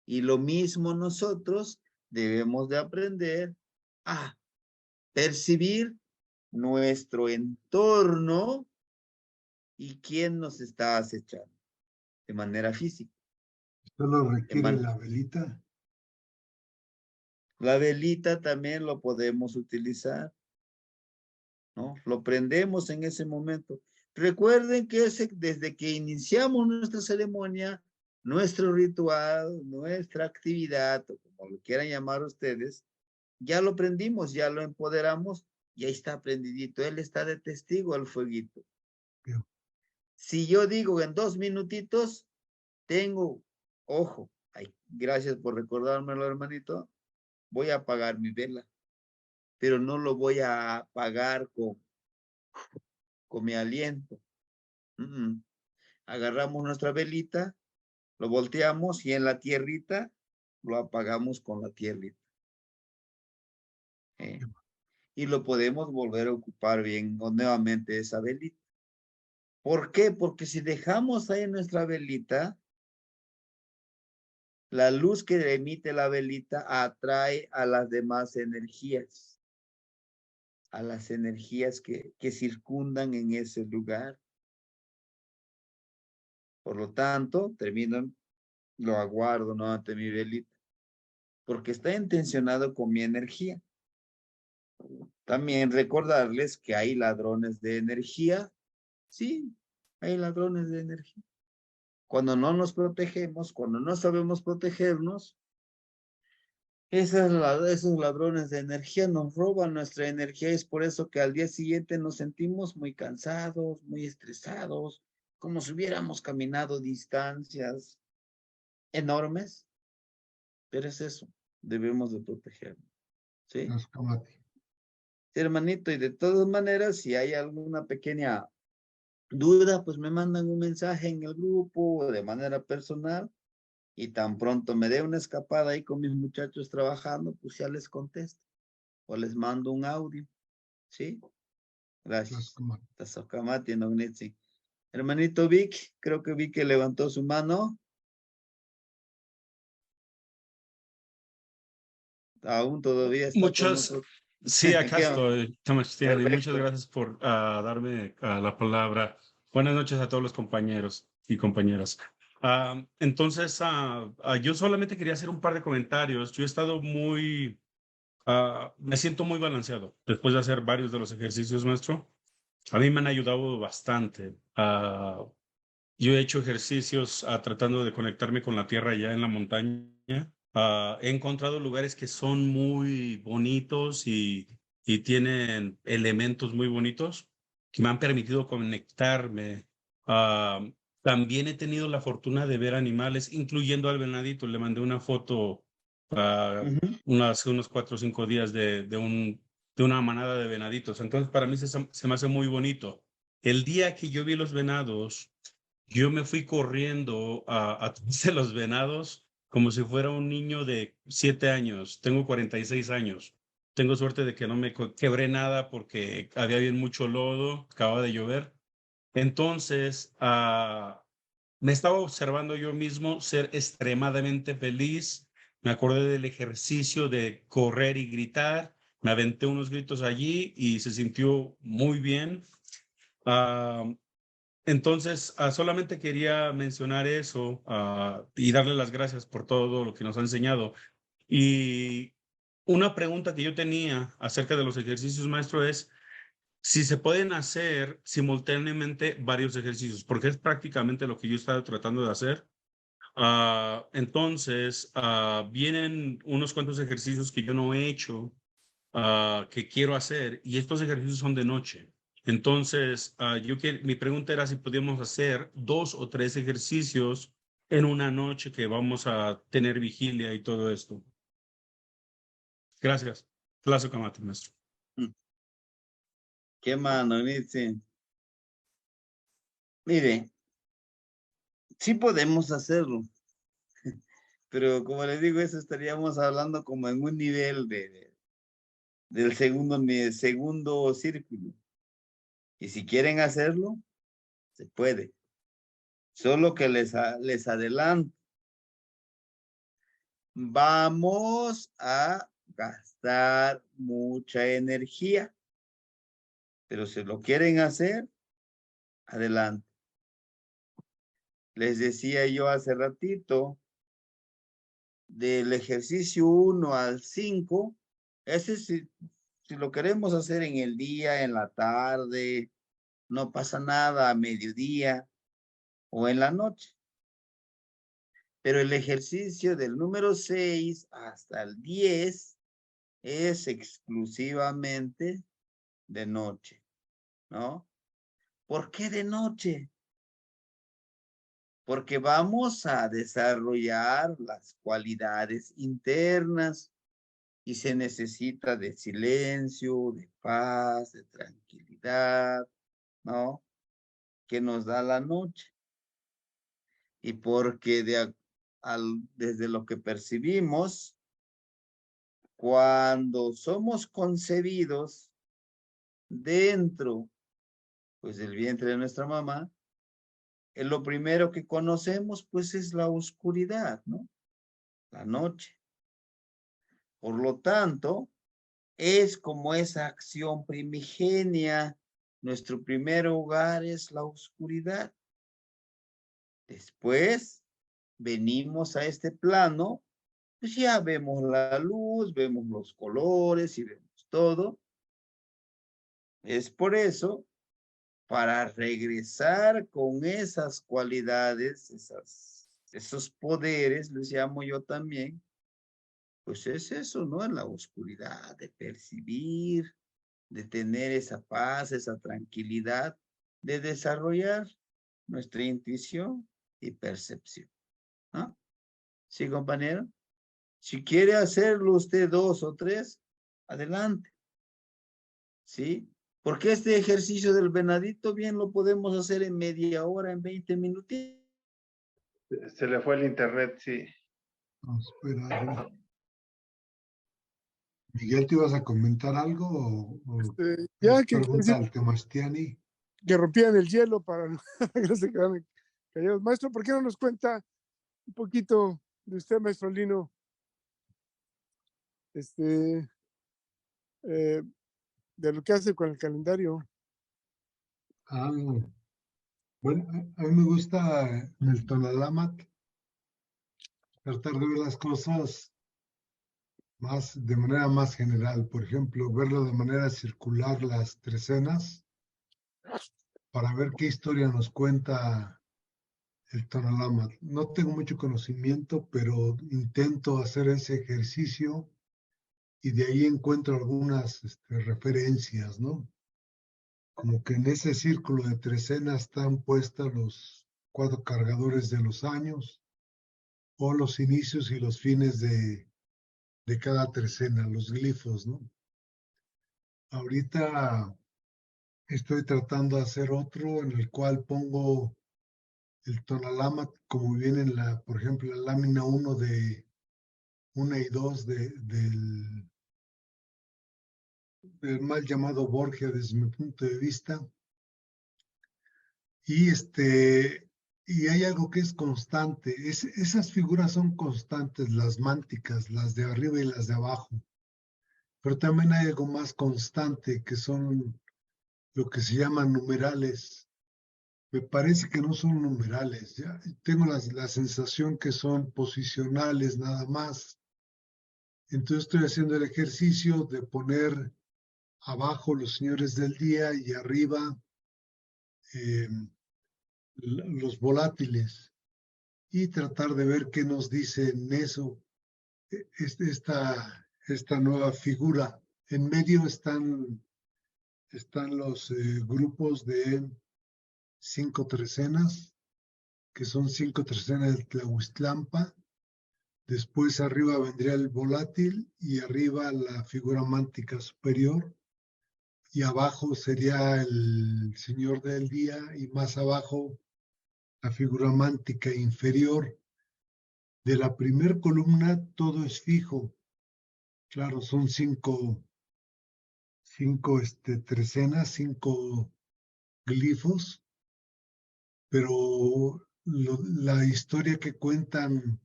Y lo mismo nosotros debemos de aprender a percibir nuestro entorno y quién nos está acechando de manera física. Solo requiere la velita. La velita también lo podemos utilizar, ¿no? Lo prendemos en ese momento. Recuerden que desde que iniciamos nuestra ceremonia, nuestro ritual, nuestra actividad, o como lo quieran llamar ustedes, ya lo prendimos, ya lo empoderamos, y ahí está prendidito. Él está de testigo al fueguito. Bien. Si yo digo en 2 minutitos, tengo, ojo, ay, gracias por recordármelo, hermanito, voy a apagar mi vela, pero no lo voy a apagar con mi aliento. Agarramos nuestra velita, lo volteamos y en la tierrita lo apagamos con la tierrita. Y lo podemos volver a ocupar bien nuevamente esa velita. ¿Por qué? Porque si dejamos ahí nuestra velita, la luz que emite la velita atrae a las demás energías, a las energías que circundan en ese lugar. Por lo tanto, lo aguardo, ¿no? Ante mi velita, porque está intencionado con mi energía. También recordarles que hay ladrones de energía. Sí, hay ladrones de energía. Cuando no nos protegemos, cuando no sabemos protegernos, esos ladrones de energía nos roban nuestra energía. Es por eso que al día siguiente nos sentimos muy cansados, muy estresados, como si hubiéramos caminado distancias enormes Pero es eso, debemos de protegerlo. ¿Sí? Gracias, Camati. Sí, hermanito, y de todas maneras, si hay alguna pequeña duda, pues me mandan un mensaje en el grupo o de manera personal y tan pronto me dé una escapada ahí con mis muchachos trabajando, pues ya les contesto o les mando un audio. ¿Sí? Gracias, Gracias. Camati. Tazokamati, no Gnitsi. Hermanito Vic, creo que vi que levantó su mano. Aún todavía está con Muchas, nosotros. sí, acá ¿Qué onda? estoy, Tamastian, y muchas Perfecto. gracias por darme la palabra. Buenas noches a todos los compañeros y compañeras. Entonces, yo solamente quería hacer un par de comentarios. Yo he estado me siento muy balanceado después de hacer varios de los ejercicios, maestro. A mí me han ayudado bastante. Yo he hecho ejercicios tratando de conectarme con la tierra allá en la montaña. He encontrado lugares que son muy bonitos y tienen elementos muy bonitos que me han permitido conectarme. Ah, También he tenido la fortuna de ver animales, incluyendo al venadito. Le mandé una foto hace unos 4 o 5 días de una manada de venaditos. Entonces, para mí se me hace muy bonito. El día que yo vi los venados, yo me fui corriendo a atrás de los venados como si fuera un niño de 7 años. Tengo 46 años. Tengo suerte de que no me quebré nada porque había bien mucho lodo, acababa de llover. Entonces, me estaba observando yo mismo ser extremadamente feliz. Me acordé del ejercicio de correr y gritar. Me aventé unos gritos allí y se sintió muy bien. Ah, entonces, solamente quería mencionar eso y darle las gracias por todo lo que nos ha enseñado. Y una pregunta que yo tenía acerca de los ejercicios, maestro, es si se pueden hacer simultáneamente varios ejercicios, porque es prácticamente lo que yo estaba tratando de hacer. Entonces, vienen unos cuantos ejercicios que yo no he hecho, que quiero hacer, y estos ejercicios son de noche. Entonces, mi pregunta era si podíamos hacer 2 o 3 ejercicios en una noche que vamos a tener vigilia y todo esto. Gracias. Plazo Camate, maestro. ¿Qué mano, Gnitsi? Mire, sí podemos hacerlo, pero como les digo, eso estaríamos hablando como en un nivel del segundo círculo. Y si quieren hacerlo, se puede. Solo que les adelanto. Vamos a gastar mucha energía. Pero si lo quieren hacer, adelante. Les decía yo hace ratito, del ejercicio 1 al 5, ese si lo queremos hacer en el día, en la tarde, no pasa nada, a mediodía o en la noche. Pero el ejercicio del número 6 hasta el 10 es exclusivamente de noche, ¿no? ¿Por qué de noche? Porque vamos a desarrollar las cualidades internas y se necesita de silencio, de paz, de tranquilidad, ¿no? Que nos da la noche. Y porque desde lo que percibimos, cuando somos concebidos dentro, pues, del vientre de nuestra mamá, lo primero que conocemos, pues, es la oscuridad, ¿no? La noche. Por lo tanto, es como esa acción primigenia. Nuestro primer hogar es la oscuridad. Después venimos a este plano, pues ya vemos la luz, vemos los colores y vemos todo. Es por eso, para regresar con esas cualidades, esos poderes, les llamo yo también, pues es eso, ¿no? En la oscuridad, de percibir, de tener esa paz, esa tranquilidad, de desarrollar nuestra intuición y percepción, ¿no? ¿Sí, compañero? Si quiere hacerlo usted 2 o 3, adelante. ¿Sí? Porque este ejercicio del venadito bien lo podemos hacer en media hora, en 20 minutitos. Se le fue el internet, sí. Vamos a esperarlo. Miguel, ¿te ibas a comentar algo o Ya que, pregunta al Temastiani? que rompían el hielo para que no se quedaran callados. Maestro, ¿por qué no nos cuenta un poquito de usted, maestro Lino? De lo que hace con el calendario. Ah, bueno, a mí me gusta en el Tonalamat tratar de ver las cosas de manera más general. Por ejemplo, verlo de manera circular las trecenas para ver qué historia nos cuenta el Tonalamat. No tengo mucho conocimiento, pero intento hacer ese ejercicio y de ahí encuentro algunas referencias, ¿no? Como que en ese círculo de trecenas están puestas los 4 cargadores de los años o los inicios y los fines de cada trecena, los glifos, ¿no? Ahorita estoy tratando de hacer otro en el cual pongo el Tonalamat como viene en por ejemplo, la lámina 1 de 1 y 2 del mal llamado Borgia desde mi punto de vista. Y y hay algo que es constante. Esas figuras son constantes, las mánticas, las de arriba y las de abajo. Pero también hay algo más constante que son lo que se llaman numerales. Me parece que no son numerales. ¿Ya? Tengo la sensación que son posicionales nada más. Entonces estoy haciendo el ejercicio de poner abajo los señores del día y arriba los volátiles y tratar de ver qué nos dicen eso, esta nueva figura. En medio están los grupos de 5 trecenas, que son 5 trecenas del Tlahuistlampa. Después arriba vendría el volátil y arriba la figura mántica superior. Y abajo sería el señor del día y más abajo la figura mántica inferior. De la primer columna todo es fijo. Claro, son 5 trecenas, 5 glifos, pero la historia que cuentan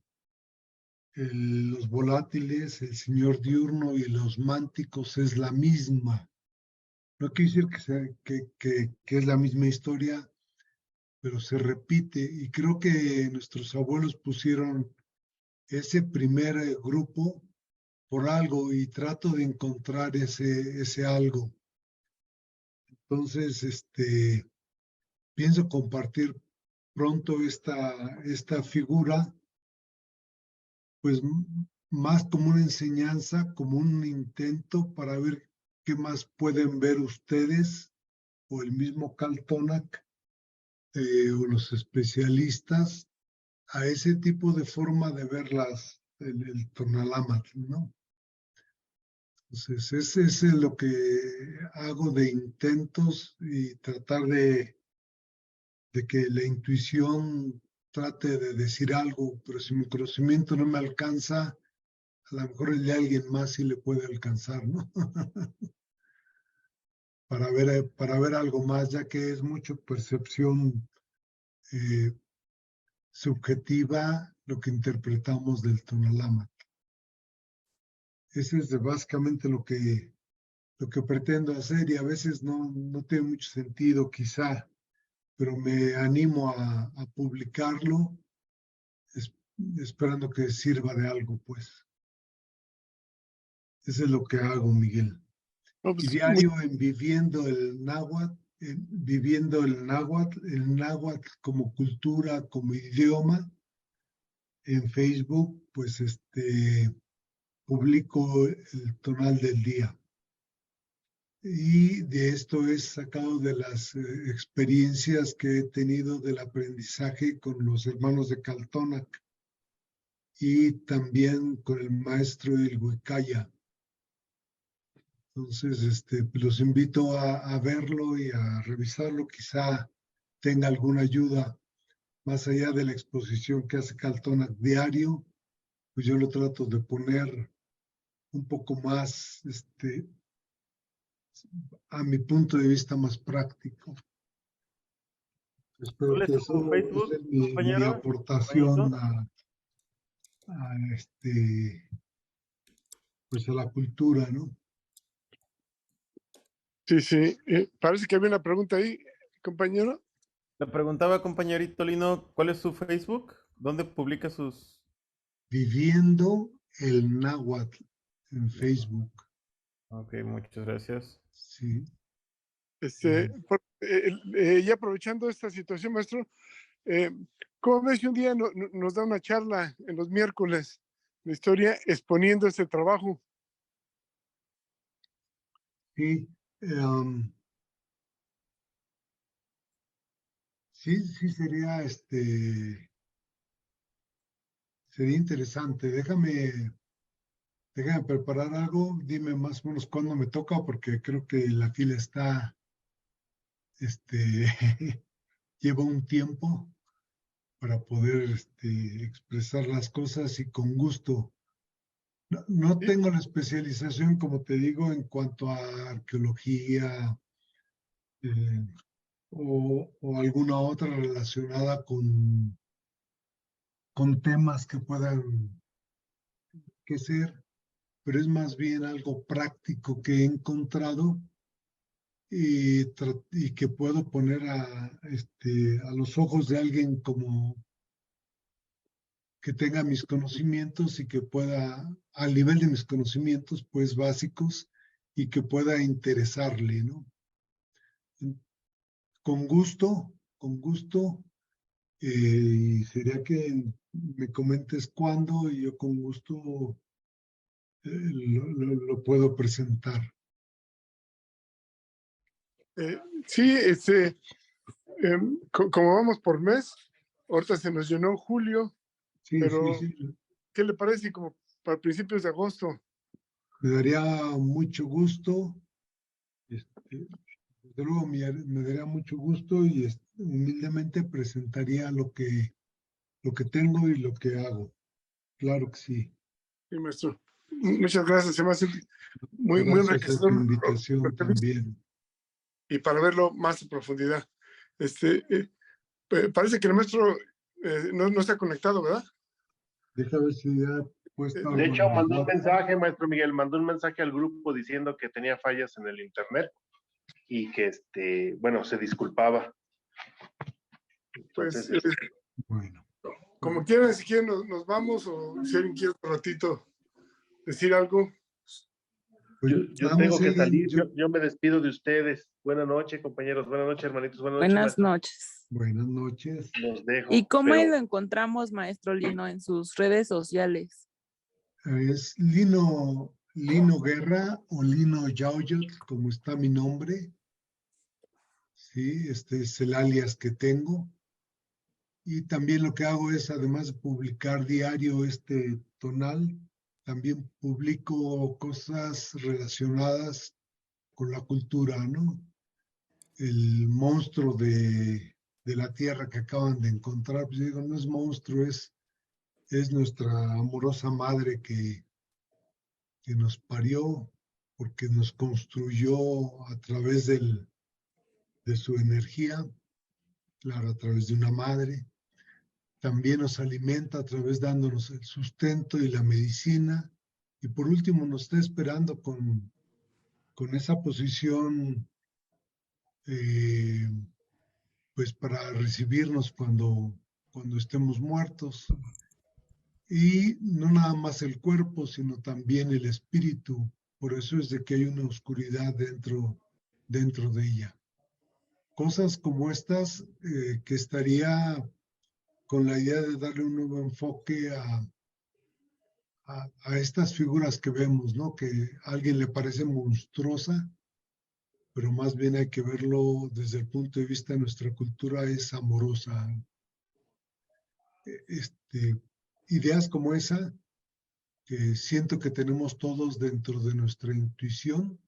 los volátiles, el señor diurno y los mánticos es la misma. No quiere decir que es la misma historia, pero se repite. Y creo que nuestros abuelos pusieron ese primer grupo por algo y trato de encontrar ese algo. Entonces, pienso compartir pronto esta figura, pues más como una enseñanza, como un intento para ver qué más pueden ver ustedes o el mismo Caltonac o los especialistas a ese tipo de forma de verlas en el Tonalamatl, ¿no? Entonces, ese es lo que hago de intentos y tratar de que la intuición trate de decir algo, pero si mi conocimiento no me alcanza, a lo mejor el de alguien más sí le puede alcanzar, ¿no? para ver algo más, ya que es mucho percepción subjetiva lo que interpretamos del Tonalamatl. Eso es básicamente lo que pretendo hacer y a veces no tiene mucho sentido quizá, pero me animo a publicarlo esperando que sirva de algo, pues. Eso es lo que hago, Miguel. No, Y pues, diario en viviendo el náhuatl, el náhuatl como cultura, como idioma, en Facebook, pues publico el tonal del día. Y de esto es sacado de las experiencias que he tenido del aprendizaje con los hermanos de Caltonac. y también con el maestro Ilhuicaya. Entonces, los invito a verlo y a revisarlo. Quizá tenga alguna ayuda más allá de la exposición que hace Caltona diario. Pues yo lo trato de poner un poco más, a mi punto de vista, más práctico. Espero ¿Cuál que es su Facebook, esa es mi compañero? aportación Compañerito. pues a la cultura, ¿no? Sí, sí. Parece que había una pregunta ahí, compañero. Le preguntaba, compañerito Lino, ¿cuál es su Facebook? ¿Dónde publica sus...? Viviendo el náhuatl en Facebook. Ok, muchas gracias. Sí. Y aprovechando esta situación, maestro, ¿cómo ves que un día nos da una charla en los miércoles de historia exponiendo este trabajo? Sí, sí sería sería interesante. Déjame preparar algo, dime más o menos cuándo me toca, porque creo que la fila está, lleva un tiempo para poder expresar las cosas y con gusto. No Sí, tengo la especialización, como te digo, en cuanto a arqueología o alguna otra relacionada con temas que puedan que ser, pero es más bien algo práctico que he encontrado y que puedo poner a los ojos de alguien como que tenga mis conocimientos y que pueda, al nivel de mis conocimientos, pues básicos, y que pueda interesarle, ¿no? Con gusto, y sería que me comentes cuándo y yo con gusto lo puedo presentar. sí, como vamos por mes, ahorita se nos llenó julio, Sí, pero sí, sí. ¿qué le parece como para principios de agosto? Me daría mucho gusto, desde luego me daría mucho gusto y humildemente presentaría lo que tengo y lo que hago. Claro que sí. Sí, maestro. Muchas gracias, se me hace muy Gracias a tu enriquecedor invitación también. y para verlo más en profundidad. Parece que el maestro no está conectado, ¿verdad? Deja ver si ya he puesto De algo hecho, en el mandó un WhatsApp. mensaje, maestro Miguel, mandó un mensaje al grupo diciendo que tenía fallas en el internet y que, bueno, se disculpaba. Pues Entonces, Bueno, como quieran, si quieren nos vamos o si alguien quiere un ratito decir algo. pues yo nada más tengo que alguien, salir, yo me despido de ustedes. Buenas noches, compañeros, buenas noches, hermanitos, buenas noches. Buenas maestro. noches. buenas noches. Los dejo. ¿Y cómo pero lo encontramos, maestro Lino, en sus redes sociales? Es Lino Guerra o Lino Yauyot, como está mi nombre. Sí, este es el alias que tengo. Y también lo que hago es, además de publicar diario tonal, también publico cosas relacionadas con la cultura, ¿no? El monstruo de la tierra que acaban de encontrar, pues digo, no es monstruo, es nuestra amorosa madre que nos parió, porque nos construyó a través de su energía, claro, a través de una madre. También nos alimenta a través dándonos el sustento y la medicina. Y por último nos está esperando con esa posición, pues para recibirnos cuando estemos muertos. Y no nada más el cuerpo, sino también el espíritu. Por eso es de que hay una oscuridad dentro de ella. Cosas como estas que estaría con la idea de darle un nuevo enfoque a estas figuras que vemos, ¿no? Que a alguien le parece monstruosa, pero más bien hay que verlo desde el punto de vista de nuestra cultura, es amorosa. ideas como esa que siento que tenemos todos dentro de nuestra intuición,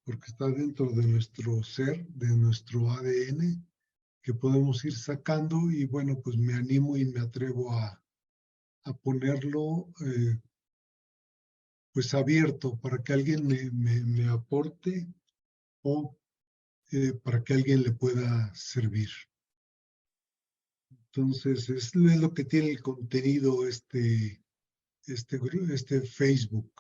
porque está dentro de nuestro ser, de nuestro ADN, que podemos ir sacando y bueno, pues me animo y me atrevo a ponerlo pues abierto para que alguien me aporte o para que alguien le pueda servir. Entonces, es lo que tiene el contenido este Facebook.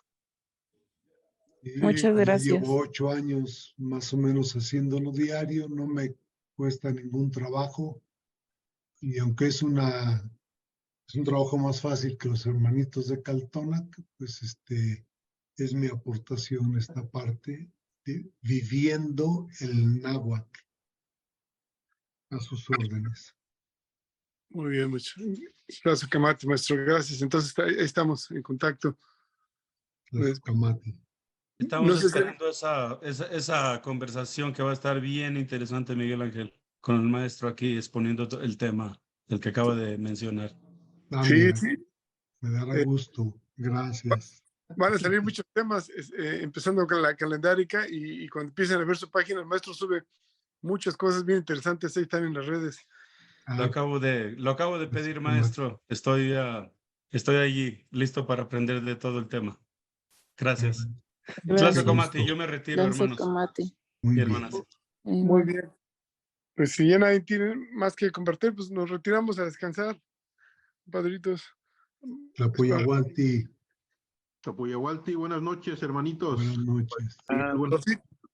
Muchas Ya gracias. llevo 8 años más o menos haciéndolo diario, no me cuesta ningún trabajo y aunque es un trabajo más fácil que los hermanitos de Caltonac, pues es mi aportación esta parte de viviendo el náhuatl a sus órdenes. Muy bien, mucho. Gracias, Camati, maestro. Gracias. Entonces, ahí estamos en contacto. Las Camati. Estamos No sé si- esperando esa conversación que va a estar bien interesante, Miguel Ángel, con el maestro aquí exponiendo el tema del que acaba de mencionar. Ah, Sí, mira, sí. me dará gusto. Gracias. Van a salir muchos temas, empezando con la calendárica y cuando empiecen a ver su página, el maestro sube muchas cosas bien interesantes, ahí están en las redes. Lo acabo de pedir, Camati. maestro. Estoy allí, listo para aprender de todo el tema. Gracias. Gracias, Comati. Yo me retiro, Gracias, hermanos Comati. Muy y bien. hermanas. Muy bien. Pues si ya nadie tiene más que compartir, pues nos retiramos a descansar, padritos. Tlapuyahualti, Tapuyahualti, buenas noches, hermanitos. buenas noches. Bueno,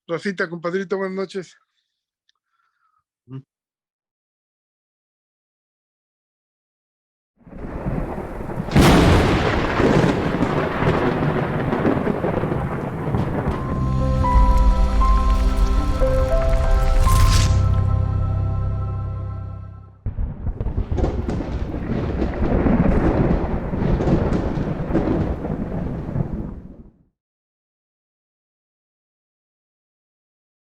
Rafita, compadrito, buenas noches.